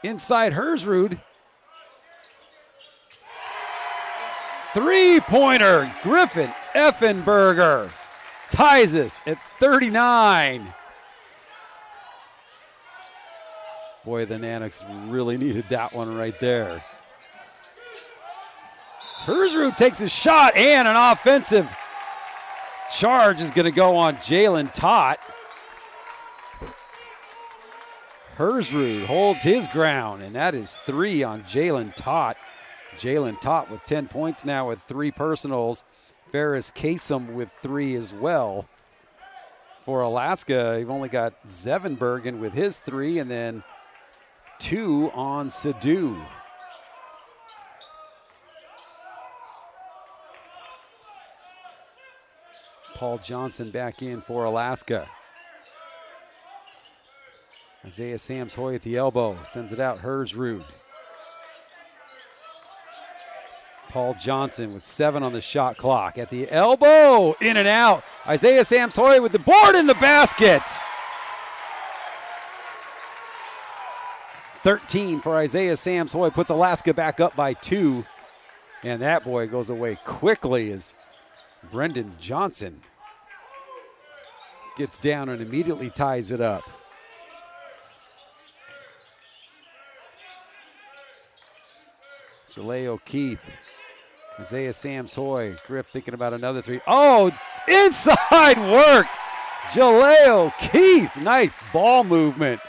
Inside Hersrud. Three-pointer, Griffin Effenberger ties us at 39. Boy, the Nanooks really needed that one right there. Hersrud takes a shot, and an offensive charge is going to go on Jalen Tot. Hersrud holds his ground, and that is 3 on Jalen Tot. Jalen Tot with 10 points now with 3 personals. Ferris Kasem with 3 as well. For Alaska, you've only got Zevenbergen with his 3, and then 2 on Sadu. Paul Johnson back in for Alaska. Isaiah Sams-Hoy at the elbow, sends it out, Hersrud. Paul Johnson with 7 on the shot clock. At the elbow, in and out. Isaiah Sams-Hoy with the board in the basket. 13 for Isaiah Sams-Hoy, puts Alaska back up by 2. And that boy goes away quickly as Brendan Johnson gets down and immediately ties it up. Jaleo Keith. Isaiah Sams-Hoy. Griff thinking about another 3. Oh, inside work. Jaleo Keith. Nice ball movement.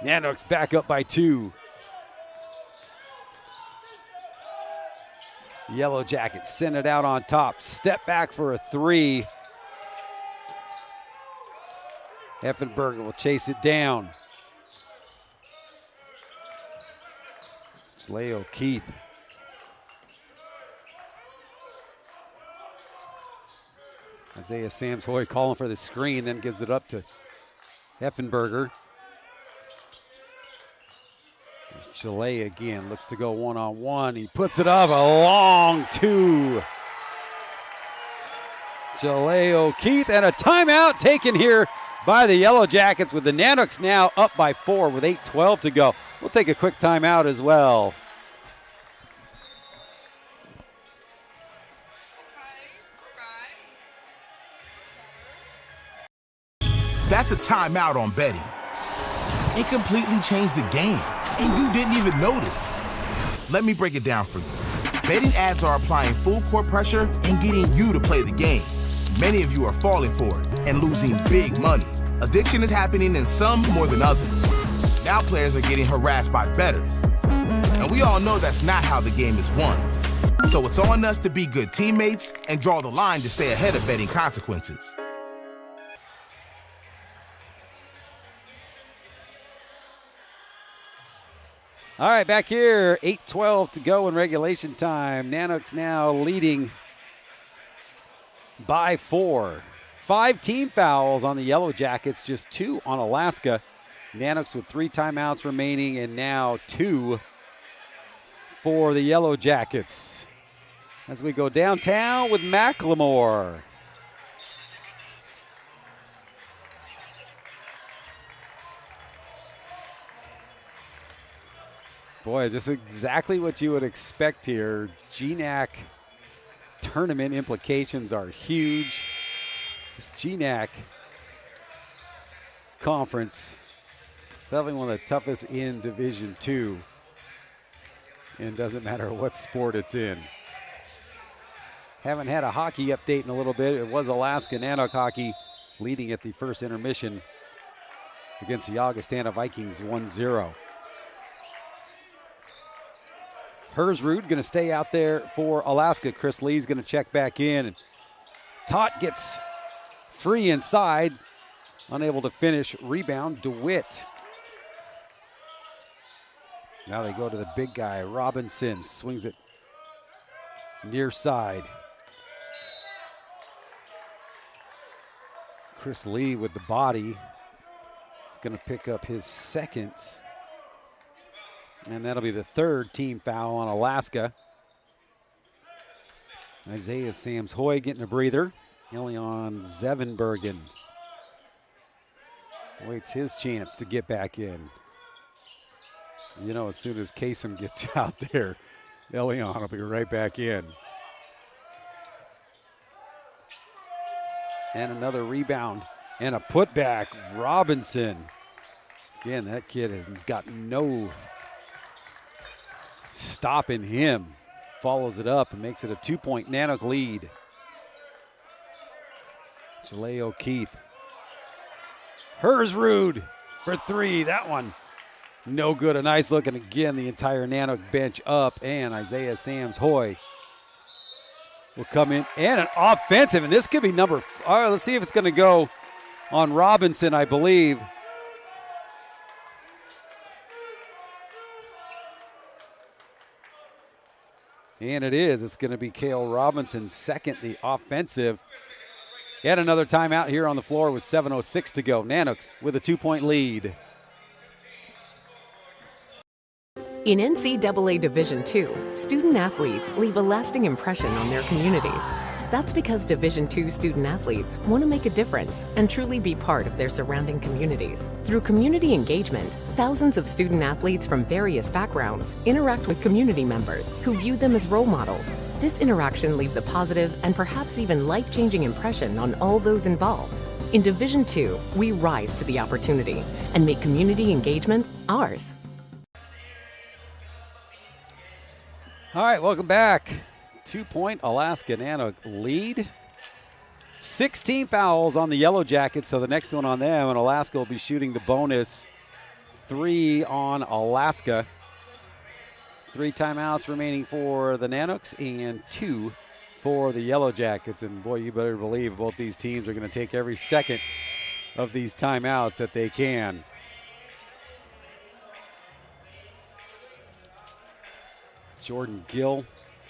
Nanooks back up by 2. Yellow Jackets send it out on top. Step back for a 3. Effenberger will chase it down. Jaleo Keith. Isaiah Sams-Hoy calling for the screen, then gives it up to Effenberger. There's Jalea again, looks to go one-on-one. He puts it up, a long 2. Jaleo Keith, and a timeout taken here by the Yellow Jackets, with the Nanooks now up by 4 with 8:12 to go. We'll take a quick timeout as well. That's a timeout on betting. It completely changed the game, and you didn't even notice. Let me break it down for you. Betting ads are applying full court pressure and getting you to play the game. Many of you are falling for it and losing big money. Addiction is happening in some more than others. Now players are getting harassed by bettors. And we all know that's not how the game is won. So it's on us to be good teammates and draw the line to stay ahead of betting consequences. All right, back here, 8:12 to go in regulation time. Nanooks now leading by 4. 5 team fouls on the Yellow Jackets, just 2 on Alaska. Nanooks with 3 timeouts remaining, and now 2 for the Yellow Jackets. As we go downtown with Macklemore. Boy, just exactly what you would expect here. GNAC tournament implications are huge. This GNAC conference is definitely one of the toughest in Division II. And doesn't matter what sport it's in. Haven't had a hockey update in a little bit. It was Alaska Nanook hockey leading at the first intermission against the Augustana Vikings 1-0. Hersrud going to stay out there for Alaska. Chris Lee's going to check back in. And Tot gets free inside. Unable to finish. Rebound, DeWitt. Now they go to the big guy. Robinson swings it near side. Chris Lee with the body. He's going to pick up his second. And that'll be the 3rd team foul on Alaska. Isaiah Sams-Hoy getting a breather. Elion Zevenbergen waits his chance to get back in. You know, as soon as Kasem gets out there, Elion will be right back in. And another rebound and a putback. Robinson. Again, that kid has got no stopping him. Follows it up and makes it a 2-point Nanook lead. Jaleo Keith. Hersrud for 3. That one no good. A nice look, and again the entire Nanook bench up, and Isaiah Sams-Hoy will come in, and an offensive, and this could be number. All right, let's see if it's going to go on Robinson, I believe. And it is. It's going to be Cale Robinson's second, the offensive. Yet another timeout here on the floor with 7:06 to go. Nanooks with a 2-point lead. In NCAA Division II, student athletes leave a lasting impression on their communities. That's because Division II student athletes want to make a difference and truly be part of their surrounding communities. Through community engagement, thousands of student athletes from various backgrounds interact with community members who view them as role models. This interaction leaves a positive and perhaps even life-changing impression on all those involved. In Division II, we rise to the opportunity and make community engagement ours. All right, welcome back. 2-point Alaska Nanook lead. 16 fouls on the Yellow Jackets, so the next one on them, and Alaska will be shooting the bonus. 3 on Alaska. 3 timeouts remaining for the Nanooks and 2 for the Yellow Jackets. And boy, you better believe both these teams are going to take every second of these timeouts that they can. Jordan Gill,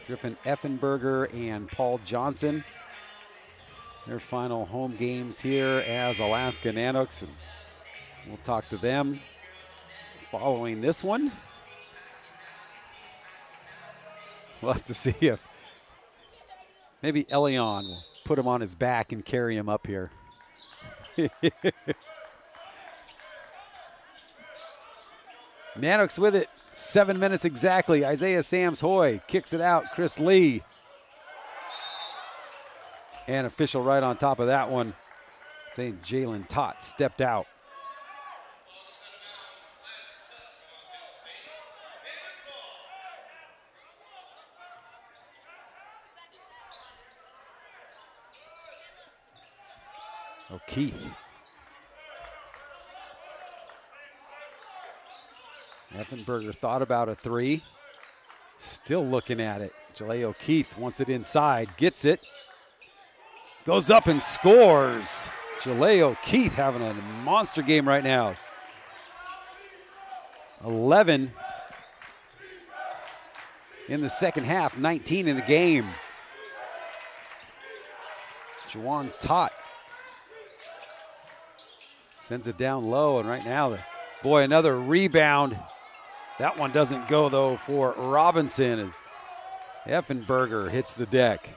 Griffin Effenberger, and Paul Johnson. Their final home games here as Alaska Nanooks. And we'll talk to them following this one. We'll have to see if maybe Elion will put him on his back and carry him up here. Nanook's with it. 7 minutes exactly. Isaiah Sams-Hoy kicks it out. Chris Lee. And official right on top of that one, saying Jalen Tott stepped out. O'Keefe. Effenberger thought about a three. Still looking at it. Jalea O'Keefe wants it inside. Gets it. Goes up and scores. Jalea O'Keefe having a monster game right now. 11 in the second half, 19 in the game. Juwan Tott sends it down low, and right now, another rebound. That one doesn't go, though, for Robinson as Effenberger hits the deck.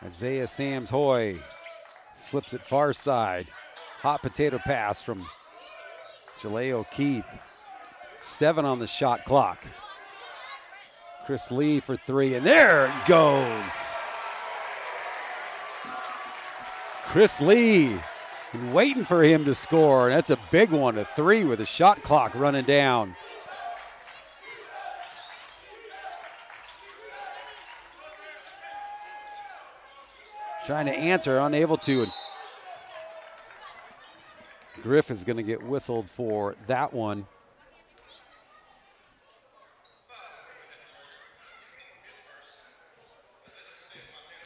Isaiah Sams-Hoy flips it far side. Hot potato pass from Jalea O'Keefe. 7 on the shot clock. Chris Lee for three, and there it goes. Chris Lee, been waiting for him to score. That's a big one, a three with a shot clock running down. Trying to answer, unable to. Griff is going to get whistled for that one.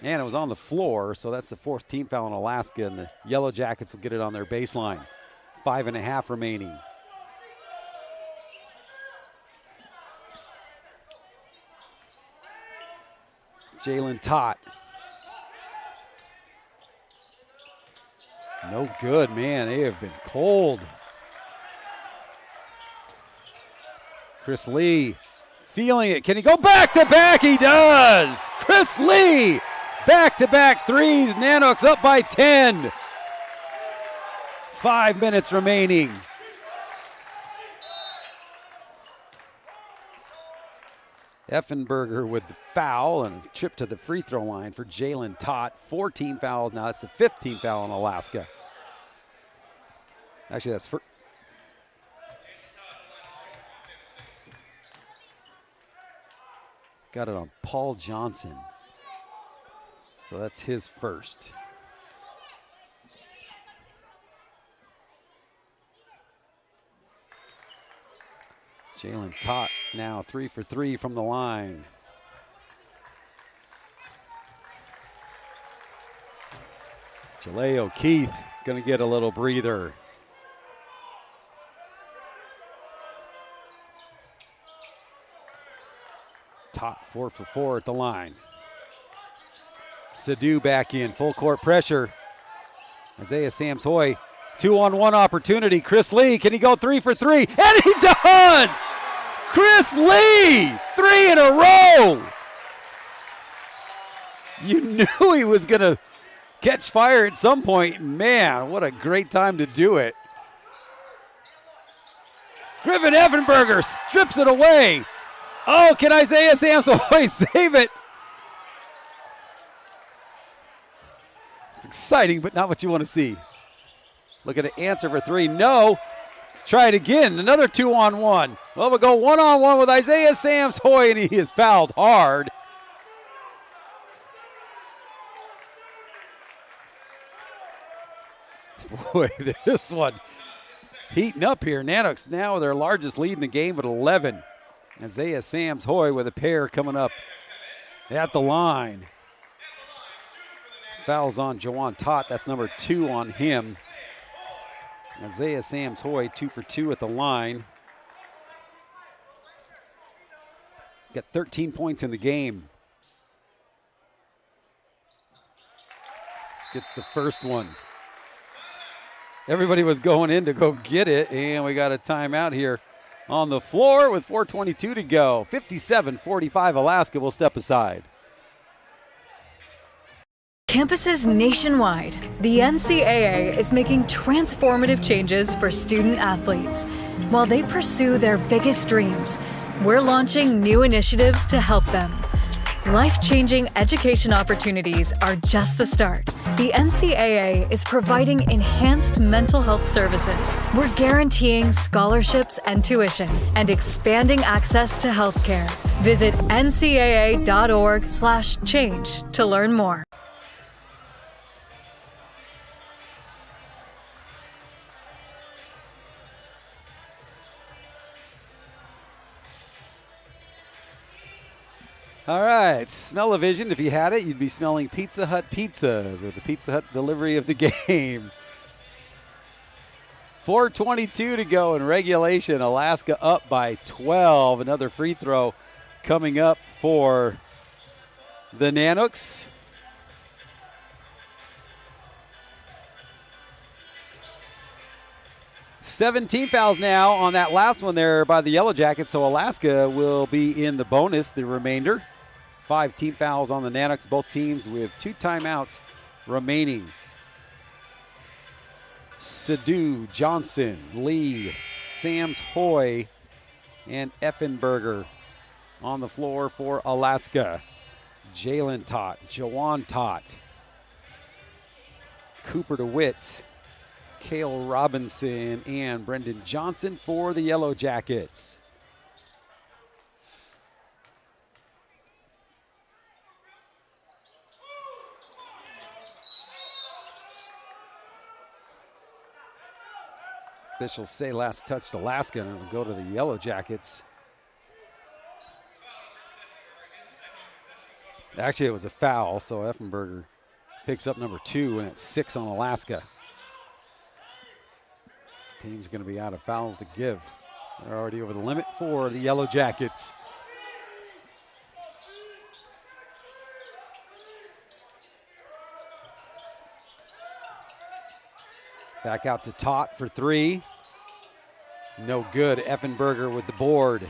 And it was on the floor, so that's the 4th team foul in Alaska, and the Yellow Jackets will get it on their baseline. 5.5 remaining. Jalen Tott. No good, man. They have been cold. Chris Lee feeling it. Can he go back to back? He does. Chris Lee. Back-to-back threes. Nanook's up by 10. 5 minutes remaining. Effenberger with the foul and a trip to the free throw line for Jalen Tott. 4 team fouls now. That's the 5th team foul in Alaska. Actually, that's got it on Paul Johnson. So that's his first. Jalen Tott now 3 for 3 from the line. Jalea O'Keefe going to get a little breather. Tott 4 for 4 at the line. Sadu back in, full court pressure. Isaiah Sams-Hoy, 2-on-1 opportunity. Chris Lee, can he go 3 for 3? And he does! Chris Lee, 3 in a row. You knew he was going to catch fire at some point. Man, what a great time to do it. Griffin Effenberger strips it away. Oh, can Isaiah Sams-Hoy save it? It's exciting, but not what you want to see. Looking to answer for 3. No. Let's try it again. Another 2-on-1. Well, we'll go 1-on-1 with Isaiah Sams-Hoy, and he is fouled hard. Boy, this one heating up here. Nanook's now their largest lead in the game at 11. Isaiah Sams-Hoy with a pair coming up at the line. Fouls on Juwan Tott. That's number 2 on him. Isaiah Sams-Hoy 2 for 2 at the line. Got 13 points in the game. Gets the first one. Everybody was going in to go get it, and we got a timeout here on the floor with 4:22 to go. 57-45, Alaska will step aside. Campuses nationwide, the NCAA is making transformative changes for student athletes. While they pursue their biggest dreams, we're launching new initiatives to help them. Life-changing education opportunities are just the start. The NCAA is providing enhanced mental health services. We're guaranteeing scholarships and tuition and expanding access to healthcare. Visit ncaa.org/change to learn more. All right, smell-o-vision. If you had it, you'd be smelling Pizza Hut pizzas or the Pizza Hut delivery of the game. 4:22 to go in regulation. Alaska up by 12. Another free throw coming up for the Nanooks. $17 fouls now on that last one there by the Yellow Jackets, so Alaska will be in the bonus, the remainder. 5 team fouls on the Nanooks, both teams with 2 timeouts remaining. Sadu, Johnson, Lee, Sams Hoy, and Effenberger on the floor for Alaska. Jalen Tott, Jawan Tott, Cooper DeWitt, Cale Robinson, and Brendan Johnson for the Yellow Jackets. Officials say last touched Alaska, and it'll go to the Yellow Jackets. Actually, it was a foul, so Effenberger picks up number 2, and it's 6 on Alaska. Team's going to be out of fouls to give. So they're already over the limit for the Yellow Jackets. Back out to Tott for 3. No good. Effenberger with the board.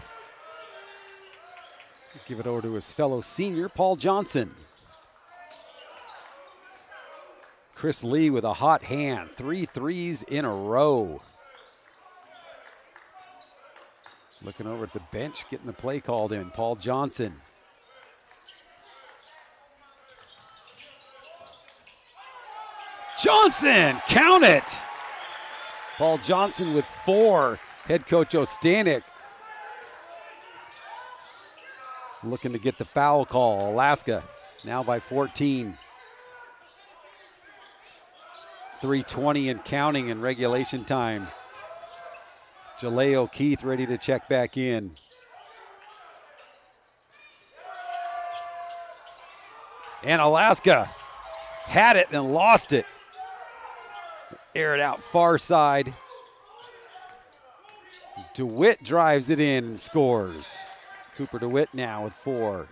Give it over to his fellow senior, Paul Johnson. Chris Lee with a hot hand. 3 threes in a row. Looking over at the bench, getting the play called in. Paul Johnson. Johnson, count it! Paul Johnson with 4. Head coach Ostanek looking to get the foul call. Alaska now by 14. 3:20 and counting in regulation time. Jaleo Keith ready to check back in. And Alaska had it and lost it. Air it out far side. DeWitt drives it in and scores. Cooper DeWitt now with 4.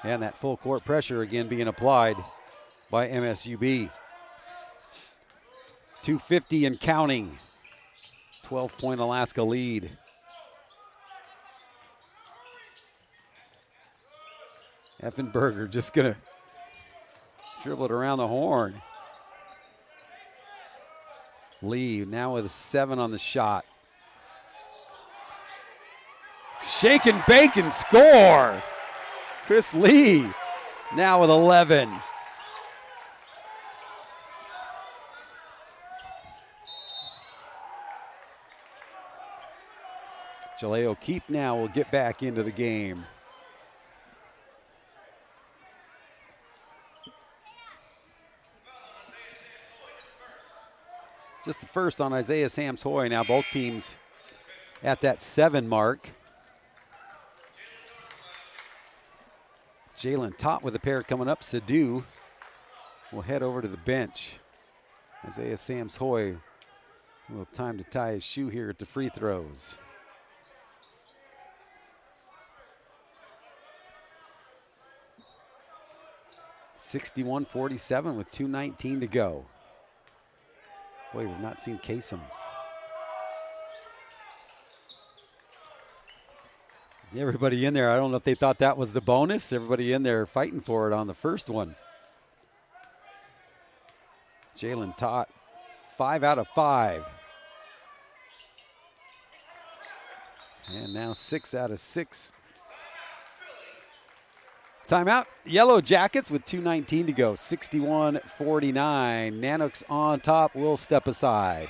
And that full court pressure again being applied by MSUB. 2:50 and counting. 12-point Alaska lead. Effenberger just going to dribble it around the horn. Lee now with a 7 on the shot. Shake and bake and score. Chris Lee now with 11. Jaleo Keith now will get back into the game. Just the first on Isaiah Sams Hoy. Now both teams at that 7 mark. Jalen Tott with a pair coming up. Sadu will head over to the bench. Isaiah Sams Hoy will have time to tie his shoe here at the free throws. .61-47 with 2:19 to go. Boy, we've not seen Kasem. Everybody in there, I don't know if they thought that was the bonus. Everybody in there fighting for it on the first one. Jalen Tott, 5 out of 5. And now 6 out of 6. Timeout. Yellow Jackets with 2:19 to go. 61-49. Nanoks on top. Will step aside.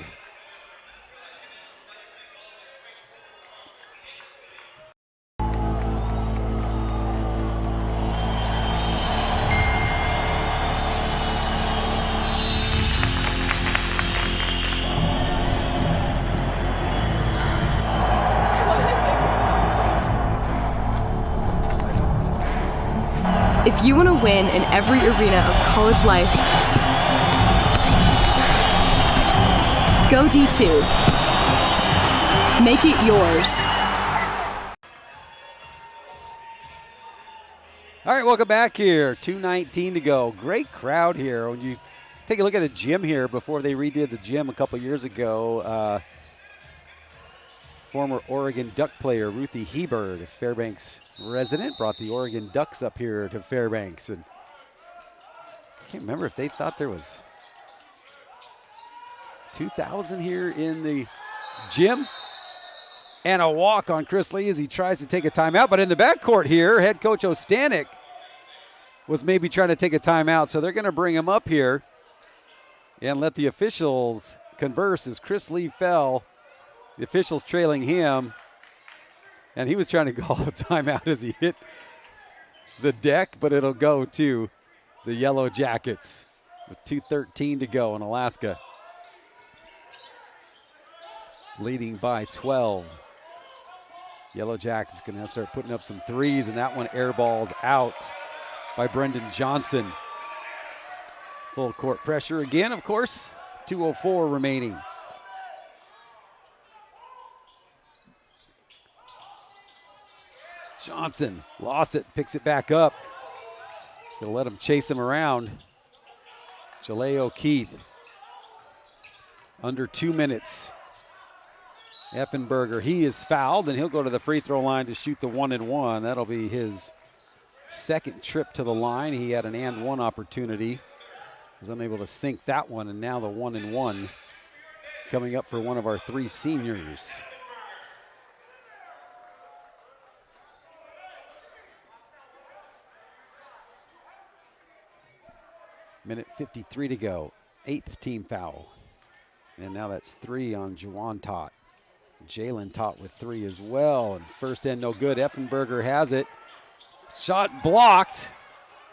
If you want to win in every arena of college life, go D2. Make it yours. All right, welcome back here. 2:19 to go. Great crowd here. When you take a look at the gym here, before they redid the gym a couple years ago, former Oregon Duck player Ruthie Hebert, a Fairbanks resident, brought the Oregon Ducks up here to Fairbanks. And I can't remember if they thought there was 2,000 here in the gym. And a walk on Chris Lee as he tries to take a timeout. But in the backcourt here, head coach Ostanek was maybe trying to take a timeout. So they're going to bring him up here and let the officials converse as Chris Lee fell. The officials trailing him, and he was trying to call a timeout as he hit the deck, but it'll go to the Yellow Jackets with 2:13 to go in Alaska, leading by 12. Yellow Jackets going to start putting up some threes, and that one airballs out by Brendan Johnson. Full court pressure again, of course. 2:04 remaining. Johnson lost it, picks it back up. Gonna let him chase him around. Jaleo Keith. Under 2 minutes. Effenberger, he is fouled, and he'll go to the free throw line to shoot the 1-and-1. That'll be his second trip to the line. He had an and-one opportunity. Was unable to sink that one, and now the 1-and-1 coming up for one of our three seniors. Minute 53 to go. 8th team foul. And now that's 3 on Juwan Tott. Jalen Tott with 3 as well. And first end no good. Effenberger has it. Shot blocked.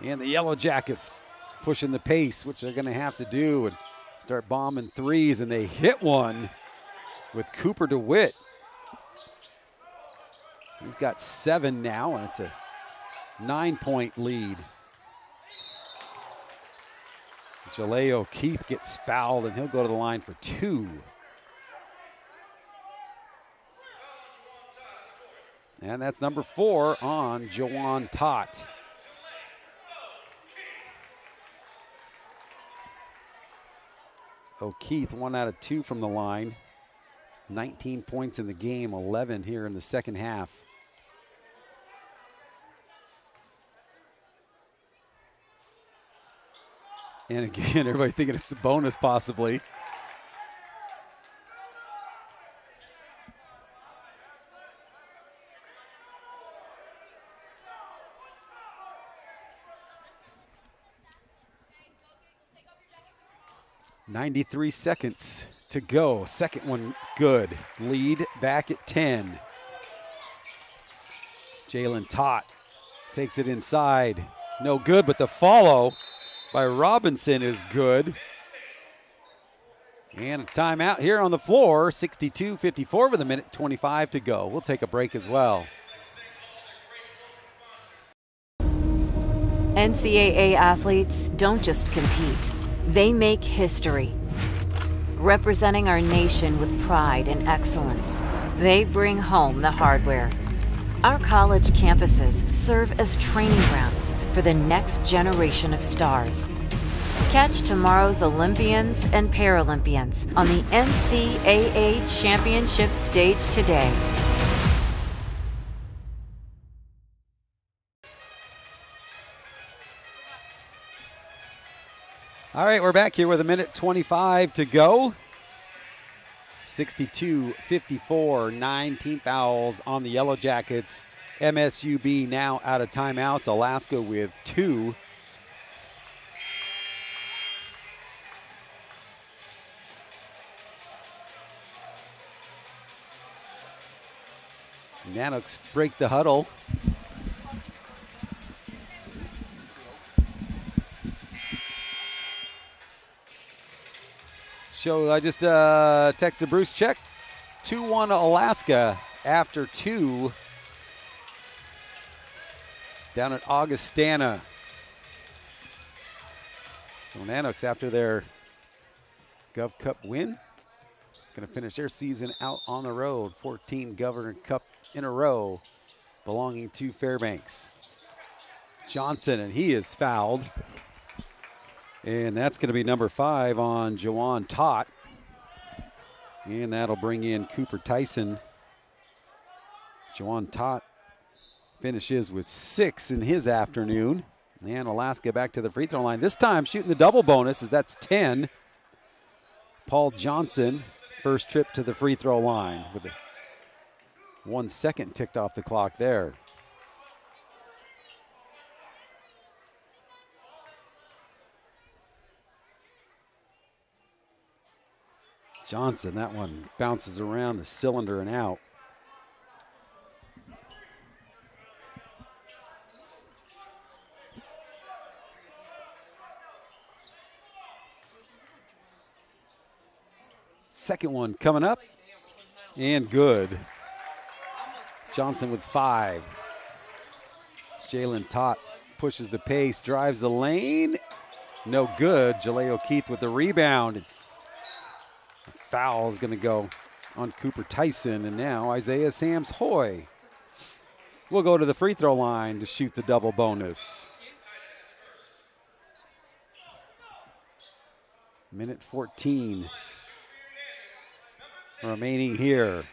And the Yellow Jackets pushing the pace, which they're going to have to do, and start bombing threes. And they hit one with Cooper DeWitt. He's got 7 now, and it's a 9-point lead. Jaleo Keith gets fouled, and he'll go to the line for 2. And that's number 4 on Juwan Tott. O'Keefe, 1 out of 2 from the line. 19 points in the game, 11 here in the second half. And again, everybody thinking it's the bonus possibly. .93 seconds to go. Second one good. Lead back at 10. Jalen Tott takes it inside. No good, but the follow by Robinson is good. And a timeout here on the floor. 62-54 with a minute 25 to go. We'll take a break as well. NCAA athletes don't just compete. They make history. Representing our nation with pride and excellence, they bring home the hardware. Our college campuses serve as training grounds for the next generation of stars. Catch tomorrow's Olympians and Paralympians on the NCAA Championship stage today. All right, we're back here with 1:25 to go. 62-54, 19 fouls on the Yellow Jackets. MSUB now out of timeouts. Alaska with 2. Nanoks break the huddle. So I just texted Bruce, check 2-1 Alaska after 2 down at Augustana. So Nanoks, after their Gov Cup win, going to finish their season out on the road. 14 Governor Cup in a row belonging to Fairbanks. Johnson, and he is fouled. And that's going to be number 5 on Jawan Tott. And that'll bring in Cooper Tyson. Jawan Tott finishes with 6 in his afternoon. And Alaska back to the free throw line. This time shooting the double bonus, as that's 10. Paul Johnson, first trip to the free throw line with 1 second ticked off the clock there. Johnson, that one bounces around the cylinder and out. Second one coming up and good. Johnson with 5. Jalen Tott pushes the pace, drives the lane. No good. Jaleo Keith with the rebound. Foul is going to go on Cooper Tyson, and now Isaiah Sams-Hoy will go to the free throw line to shoot the double bonus. Minute 14 remaining here.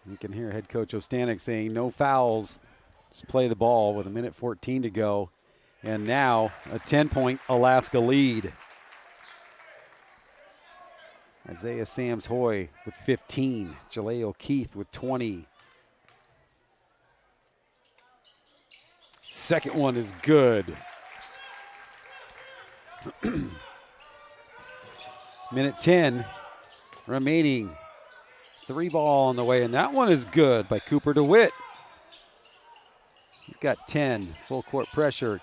You can hear head coach Ostanek saying no fouls. Just play the ball with 1:14 to go. And now a 10-point Alaska lead. Isaiah Sams-Hoy with 15. Jaleo Keith with 20. Second one is good. Minute 10 remaining. 3 ball on the way, and that one is good by Cooper DeWitt. He's got 10, full court pressure.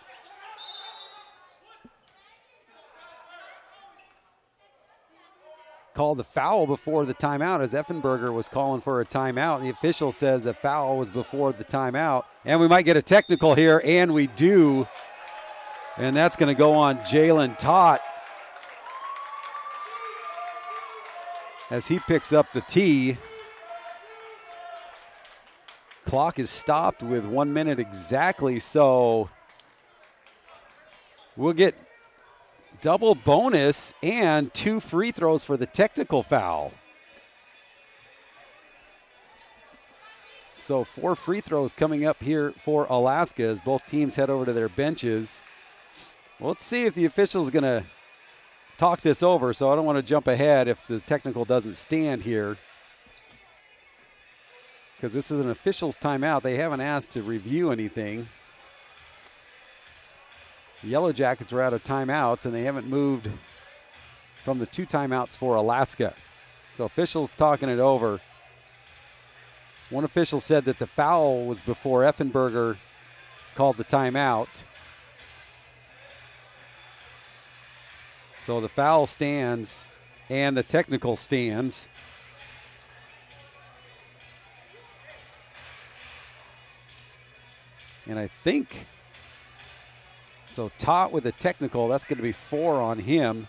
Called the foul before the timeout, as Effenberger was calling for a timeout. The official says the foul was before the timeout. And we might get a technical here, and we do. And that's going to go on Jalen Tott as he picks up the tee. Clock is stopped with 1 minute exactly, so we'll get double bonus and 2 free throws for the technical foul. So 4 free throws coming up here for Alaska as both teams head over to their benches. Well, let's see if the official's going to talk this over, so I don't want to jump ahead if the technical doesn't stand here, because this is an official's timeout. They haven't asked to review anything. The Yellow Jackets are out of timeouts, and they haven't moved from the 2 timeouts for Alaska. So officials talking it over. One official said that the foul was before Effenberger called the timeout. So the foul stands and the technical stands. And I think, so Tott with a technical, that's going to be 4 on him.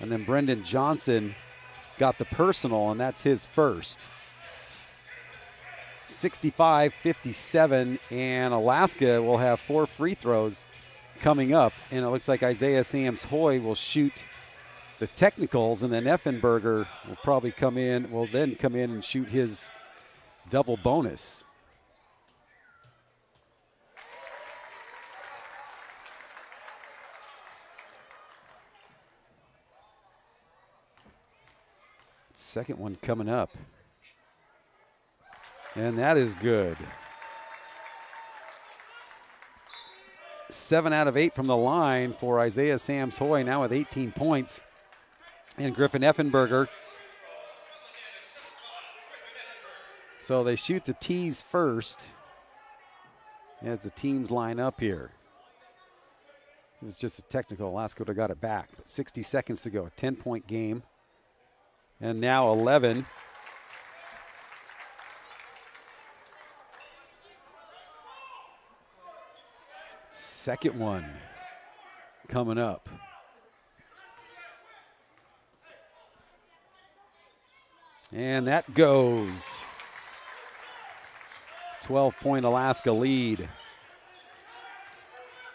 And then Brendan Johnson got the personal, and that's his first. 65-57, and Alaska will have 4 free throws coming up, and it looks like Isaiah Sams-Hoy will shoot the technicals, and then Effenberger will probably then come in and shoot his double bonus. Second one coming up. And that is good. 7 out of 8 from the line for Isaiah Sams-Hoy, now with 18 points. And Griffin Effenberger. So they shoot the tees first as the teams line up here. It was just a technical. Alaska would have got it back. But 60 seconds to go. 10-point game. And now 11. Second one coming up. And that goes. 12-point Alaska lead.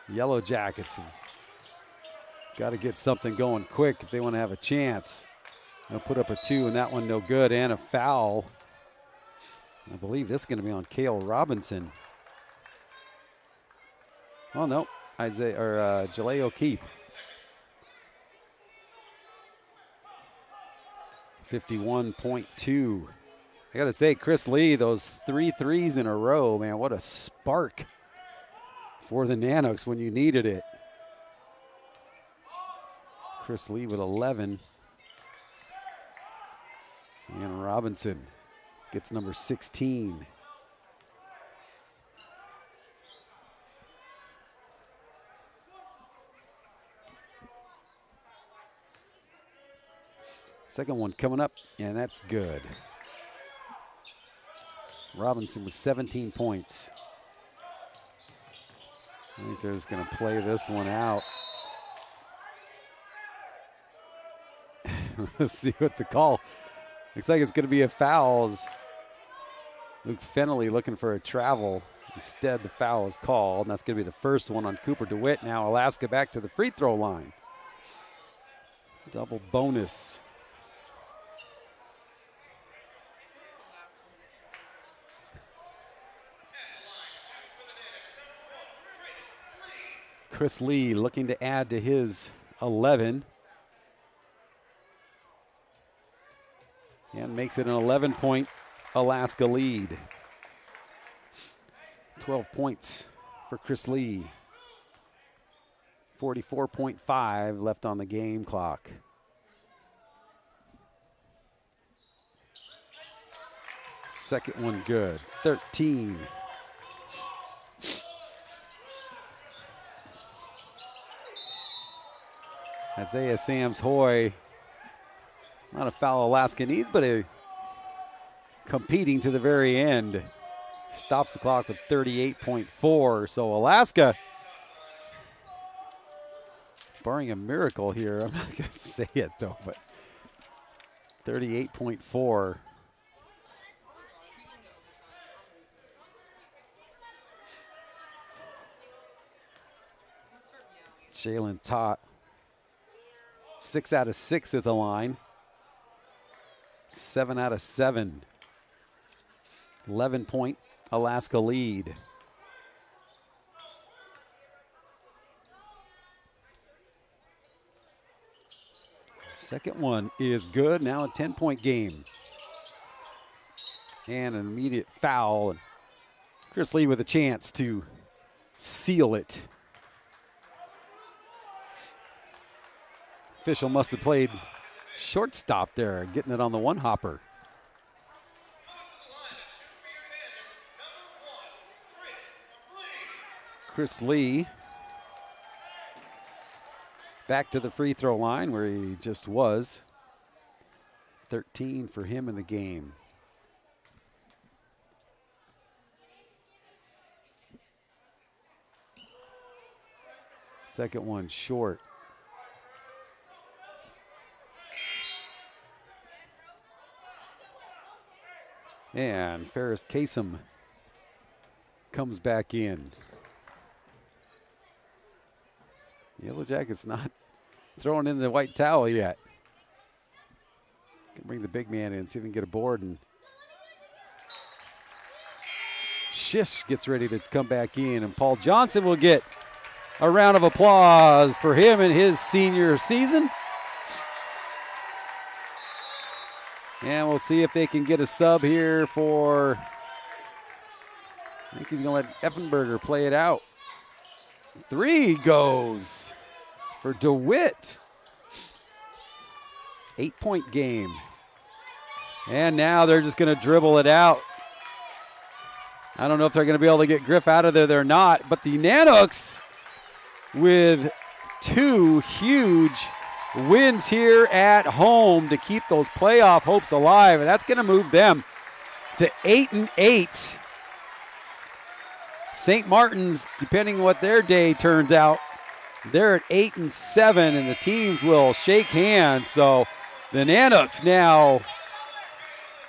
Yellow Jackets have got to get something going quick if they want to have a chance. They'll put up a 2, and that one no good, and a foul. I believe this is going to be on Cale Robinson. Oh, no, Jalea O'Keefe. 51.2. I got to say, Chris Lee, those 3 threes in a row, man, what a spark for the Nanoks when you needed it. Chris Lee with 11. And Robinson gets number 16. Second one coming up, and that's good. Robinson with 17 points. I think they're just going to play this one out. Let's see what the call. Looks like it's going to be a foul. Luke Fennelly looking for a travel. Instead, the foul is called, and that's going to be the first one on Cooper DeWitt. Now Alaska back to the free throw line. Double bonus. Chris Lee looking to add to his 11. And makes it an 11-point Alaska lead. 12 points for Chris Lee. 44.5 left on the game clock. Second one good. 13. Isaiah Sams-Hoy. Not a foul Alaska needs, but competing to the very end. Stops the clock with 38.4. So Alaska, barring a miracle here, I'm not going to say it though, but 38.4. Jalen Tott, 6 out of 6 at the line. 7 out of 7. 11-point Alaska lead. Second one is good. Now a 10-point game. And an immediate foul. Chris Lee with a chance to seal it. Official must have played shortstop there, getting it on the one hopper. Chris Lee back to the free throw line where he just was. 13 for him in the game. Second one short. And Ferris Kasem comes back in. Yellow Jackets not throwing in the white towel yet. Can bring the big man in, see if we can get a board. And Shish gets ready to come back in, and Paul Johnson will get a round of applause for him in his senior season. And we'll see if they can get a sub here for, I think he's going to let Effenberger play it out. 3 goes for DeWitt. 8-point game. And now they're just going to dribble it out. I don't know if they're going to be able to get Griff out of there. They're not. But the Nanooks with 2 huge wins here at home to keep those playoff hopes alive. And that's going to move them to 8-8. St. Martin's, depending on what their day turns out, they're at 8-7, and the teams will shake hands. So the Nanooks now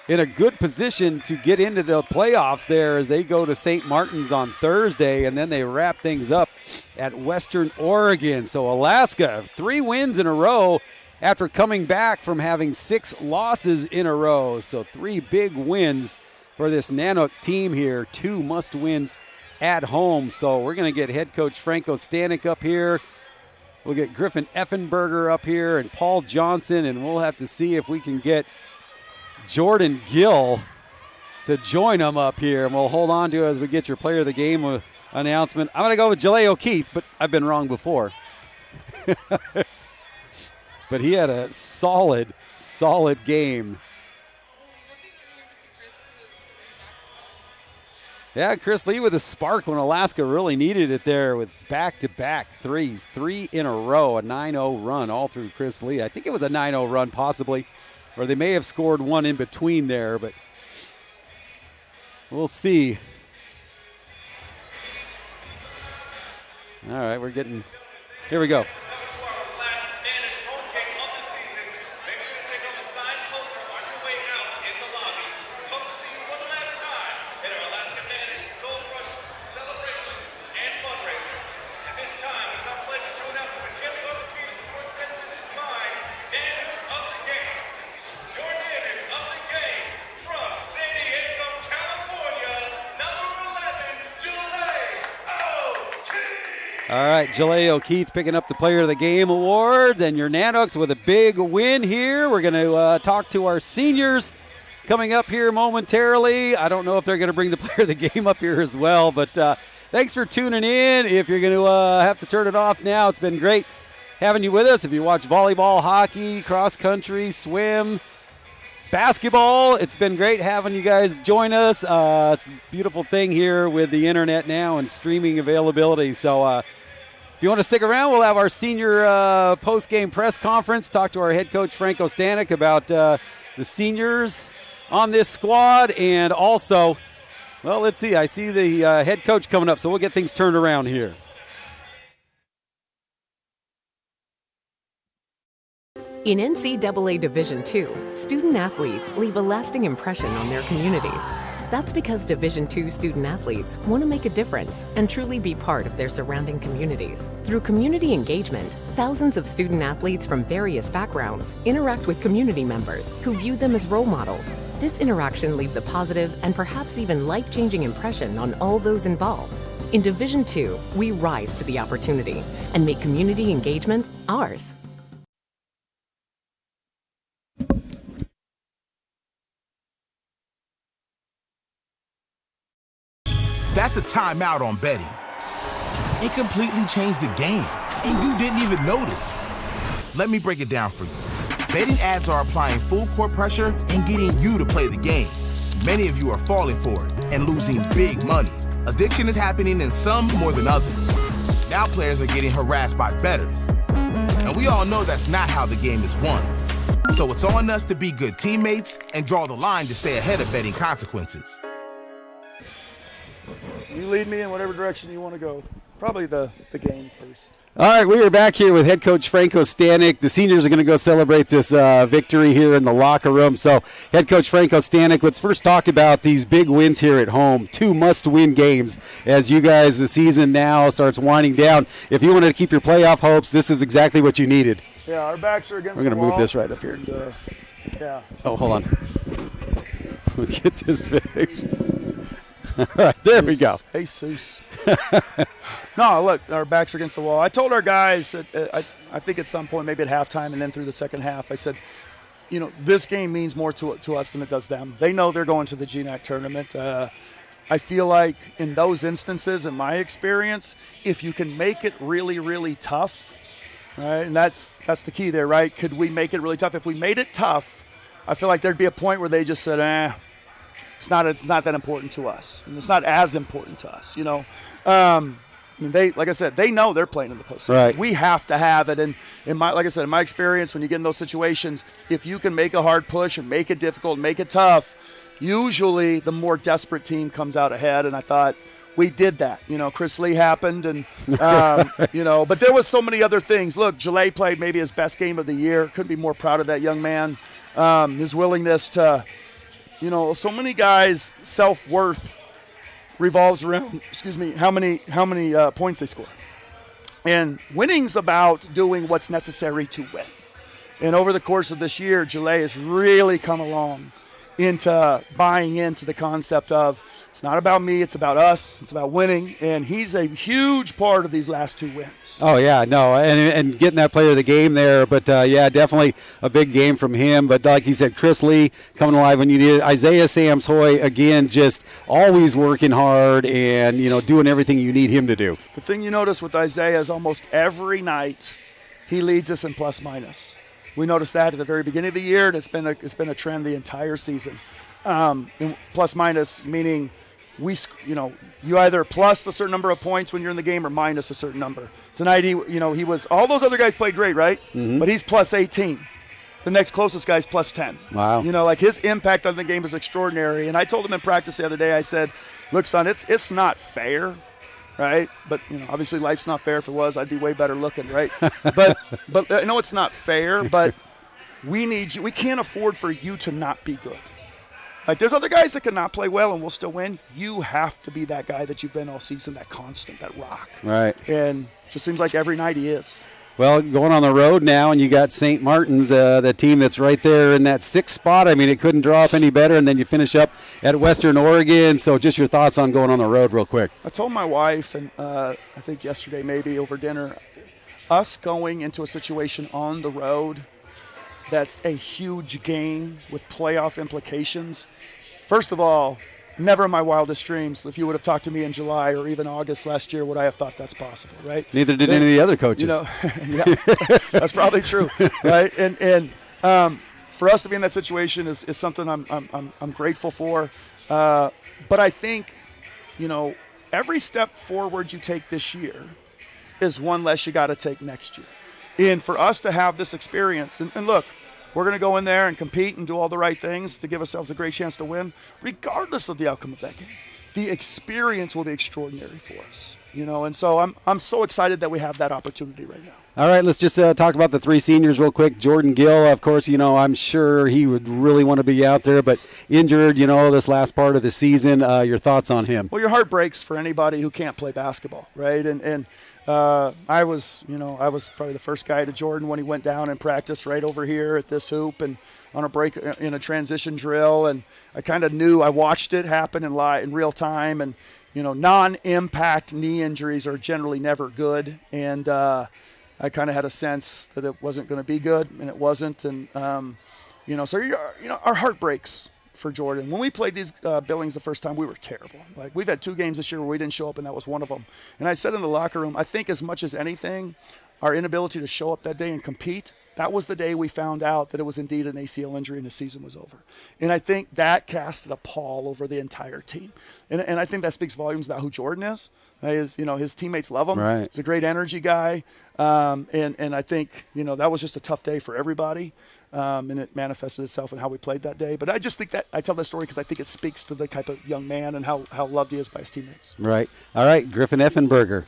in a good position to get into the playoffs there as they go to St. Martin's on Thursday, and then they wrap things up at Western Oregon. So Alaska, 3 wins in a row after coming back from having 6 losses in a row. So 3 big wins for this Nanook team here, 2 must-wins at home. So we're going to get head coach Franco Stanek up here. We'll get Griffin Effenberger up here and Paul Johnson, and we'll have to see if we can get Jordan Gill to join them up here. And we'll hold on to it as we get your player of the game announcement. I'm going to go with Jalea O'Keefe, but I've been wrong before. But he had a solid game. Yeah, Chris Lee with a spark when Alaska really needed it there with back-to-back threes. 3 in a row, a 9-0 run all through Chris Lee. I think it was a 9-0 run possibly, or they may have scored one in between there, but we'll see. All right, here we go. All right, Jalea O'Keefe picking up the Player of the Game awards, and your Nanooks with a big win here. We're going to talk to our seniors coming up here momentarily. I don't know if they're going to bring the Player of the Game up here as well, but thanks for tuning in. If you're going to have to turn it off now, it's been great having you with us. If you watch volleyball, hockey, cross country, swim, basketball, it's been great having you guys join us. It's a beautiful thing here with the internet now and streaming availability. So if you want to stick around, we'll have our senior post-game press conference, talk to our head coach Franco Stanek about the seniors on this squad, and also, well, let's see, I see the head coach coming up, so we'll get things turned around here. In NCAA Division II, student athletes leave a lasting impression on their communities. That's because Division II student athletes want to make a difference and truly be part of their surrounding communities. Through community engagement, thousands of student athletes from various backgrounds interact with community members who view them as role models. This interaction leaves a positive and perhaps even life-changing impression on all those involved. In Division II, we rise to the opportunity and make community engagement ours. That's a timeout on betting. It completely changed the game, and you didn't even notice. Let me break it down for you. Betting ads are applying full court pressure and getting you to play the game. Many of you are falling for it and losing big money. Addiction is happening in some more than others. Now players are getting harassed by bettors. And we all know that's not how the game is won. So it's on us to be good teammates and draw the line to stay ahead of betting consequences. You lead me in whatever direction you want to go. Probably the game first. All right, we are back here with head coach Franco Stanek. The seniors are going to go celebrate this victory here in the locker room. So, head coach Franco Stanek, let's first talk about these big wins here at home. 2 must-win games as you guys, the season now starts winding down. If you wanted to keep your playoff hopes, this is exactly what you needed. Yeah, our backs are against We're going the to wall. move this right up here. And, yeah. Oh, hold on. We'll get this fixed. All right, there we go. Jesus. No, look, our backs are against the wall. I told our guys, I think at some point, maybe at halftime and then through the second half, I said, you know, this game means more to us than it does them. They know they're going to the GNAC tournament. I feel like in those instances, in my experience, if you can make it really, really tough, right, and that's the key there, right? Could we make it really tough? If we made it tough, I feel like there'd be a point where they just said, it's not that important to us. And it's not as important to us, you know. I mean, like I said, they know they're playing in the postseason. Right. We have to have it. And like I said, in my experience, when you get in those situations, if you can make a hard push and make it difficult, make it tough, usually the more desperate team comes out ahead. And I thought we did that. You know, Chris Lee happened, and you know, but there was so many other things. Look, Jalais played maybe his best game of the year. Couldn't be more proud of that young man. His willingness to, you know, so many guys' self-worth revolves around, how many points they score. And winning's about doing what's necessary to win. And over the course of this year, Jalais has really come along into buying into the concept of it's not about me, it's about us, it's about winning. And he's a huge part of these last 2 wins. Oh, yeah, no, and getting that player of the game there. But, yeah, definitely a big game from him. But like he said, Chris Lee coming alive when you need it. Isaiah Samsoy, again, just always working hard and, you know, doing everything you need him to do. The thing you notice with Isaiah is almost every night he leads us in plus-minus. We noticed that at the very beginning of the year, and it's been a trend the entire season. Plus-minus meaning you either plus a certain number of points when you're in the game or minus a certain number. Tonight, he was, all those other guys played great, right? Mm-hmm. But he's plus 18. The next closest guy's plus 10. Wow. You know, like his impact on the game is extraordinary. And I told him in practice the other day, I said, look, son, it's not fair, right? But, you know, obviously life's not fair. If it was, I'd be way better looking, right? but I know it's not fair, but we need you. We can't afford for you to not be good. Like, there's other guys that cannot play well and will still win. You have to be that guy that you've been all season, that constant, that rock. Right. And it just seems like every night he is. Well, going on the road now, and you got St. Martin's, the team that's right there in that 6th spot. I mean, it couldn't draw up any better, and then you finish up at Western Oregon. So just your thoughts on going on the road real quick. I told my wife, and I think yesterday maybe over dinner, us going into a situation on the road that's a huge game with playoff implications. First of all, never in my wildest dreams, if you would have talked to me in July or even August last year, would I have thought that's possible, right? Neither did any of the other coaches. You know, yeah, that's probably true, right? And for us to be in that situation is something I'm grateful for. But I think, you know, every step forward you take this year is one less you got to take next year. And for us to have this experience, and look, we're going to go in there and compete and do all the right things to give ourselves a great chance to win, regardless of the outcome of that game. The experience will be extraordinary for us, you know, and so I'm so excited that we have that opportunity right now. All right, let's just talk about the 3 seniors real quick. Jordan Gill, of course, you know, I'm sure he would really want to be out there, but injured, you know, this last part of the season. Your thoughts on him? Well, your heart breaks for anybody who can't play basketball, right? And I was probably the first guy to Jordan when he went down and practiced right over here at this hoop and on a break in a transition drill. And I kind of knew, I watched it happen in real time. And, you know, non-impact knee injuries are generally never good. And I kind of had a sense that it wasn't going to be good, and it wasn't. And, you know, so, you know, our heart breaks for Jordan. When we played these Billings the first time, we were terrible. Like, we've had 2 games this year where we didn't show up, and that was one of them. And I said in the locker room, I think as much as anything, our inability to show up that day and compete, that was the day we found out that it was indeed an ACL injury and the season was over. And I think that casted a pall over the entire team. And I think that speaks volumes about who Jordan is. His teammates love him. Right. He's a great energy guy. And I think, you know, that was just a tough day for everybody. And it manifested itself in how we played that day. But I just think that I tell that story because I think it speaks to the type of young man and how loved he is by his teammates. Right. All right, Griffin Effenberger.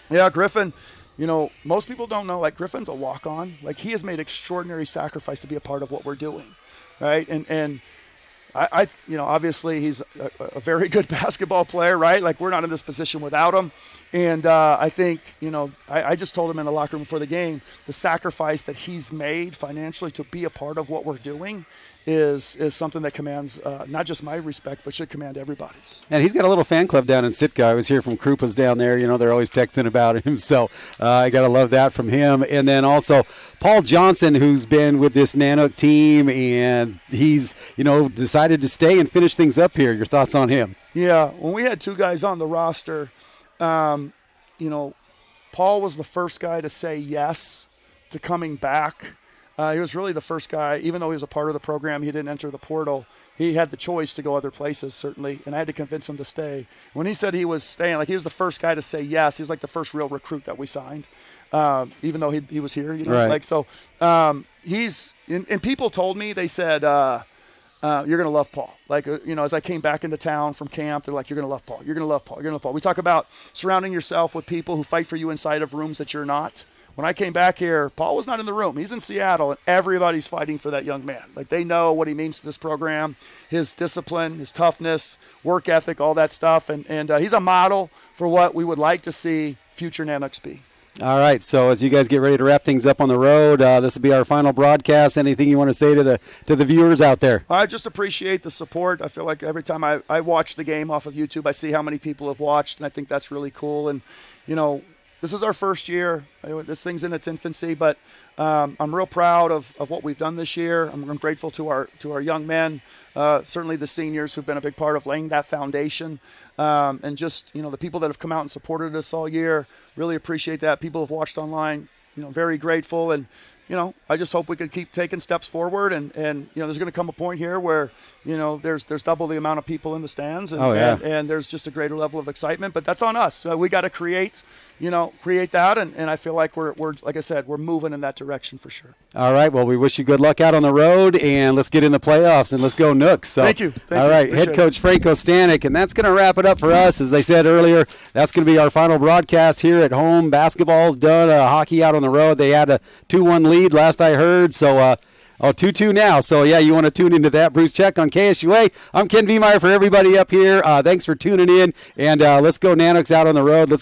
Yeah, Griffin, most people don't know, like, Griffin's a walk-on. Like, he has made extraordinary sacrifice to be a part of what we're doing, right? And I obviously he's a very good basketball player, right? Like, we're not in this position without him. And I think, I just told him in the locker room before the game, the sacrifice that he's made financially to be a part of what we're doing is something that commands not just my respect, but should command everybody's. And he's got a little fan club down in Sitka. I was here from Krupa's down there. They're always texting about him. So I got to love that from him. And then also Paul Johnson, who's been with this Nanook team, and he's, decided to stay and finish things up here. Your thoughts on him? Yeah, when we had two guys on the roster, Paul was the first guy to say yes to coming back. He was really the first guy, even though he was a part of the program, he didn't enter the portal. He had the choice to go other places, certainly, and I had to convince him to stay. When he said he was staying, like, he was the first guy to say yes. He was like the first real recruit that we signed, even though he was here. Right. Like, so he's – and people told me, they said, you're going to love Paul. Like, as I came back into town from camp, they're like, you're going to love Paul. You're going to love Paul. You're going to love Paul. We talk about surrounding yourself with people who fight for you inside of rooms that you're not. When I came back here, Paul was not in the room. He's in Seattle, and everybody's fighting for that young man. Like, they know what he means to this program, his discipline, his toughness, work ethic, all that stuff. And he's a model for what we would like to see future Nanooks be. All right, so as you guys get ready to wrap things up on the road, this will be our final broadcast. Anything you want to say to the viewers out there? I just appreciate the support. I feel like every time I watch the game off of YouTube, I see how many people have watched, and I think that's really cool. And, this is our first year. This thing's in its infancy, but I'm real proud of what we've done this year. I'm grateful to our young men, certainly the seniors who've been a big part of laying that foundation, and just the people that have come out and supported us all year. Really appreciate that. People have watched online, very grateful, and I just hope we can keep taking steps forward. And there's going to come a point here where there's double the amount of people in the stands, and, and there's just a greater level of excitement. But that's on us. We got to create that, and I feel like we're like I said, we're moving in that direction for sure. All right. Well, we wish you good luck out on the road, and let's get in the playoffs, and let's go Nooks. So, Thank you. All right, head coach Franco Stanek, and that's going to wrap it up for us. As I said earlier, that's going to be our final broadcast here at home. Basketball's done. Hockey out on the road. They had a 2-1 lead last I heard. So, 2-2 now. So, yeah, you want to tune into that. Bruce Check on KSUA. I'm Ken Viemeyer for everybody up here. Thanks for tuning in, and let's go Nanooks out on the road. Let's get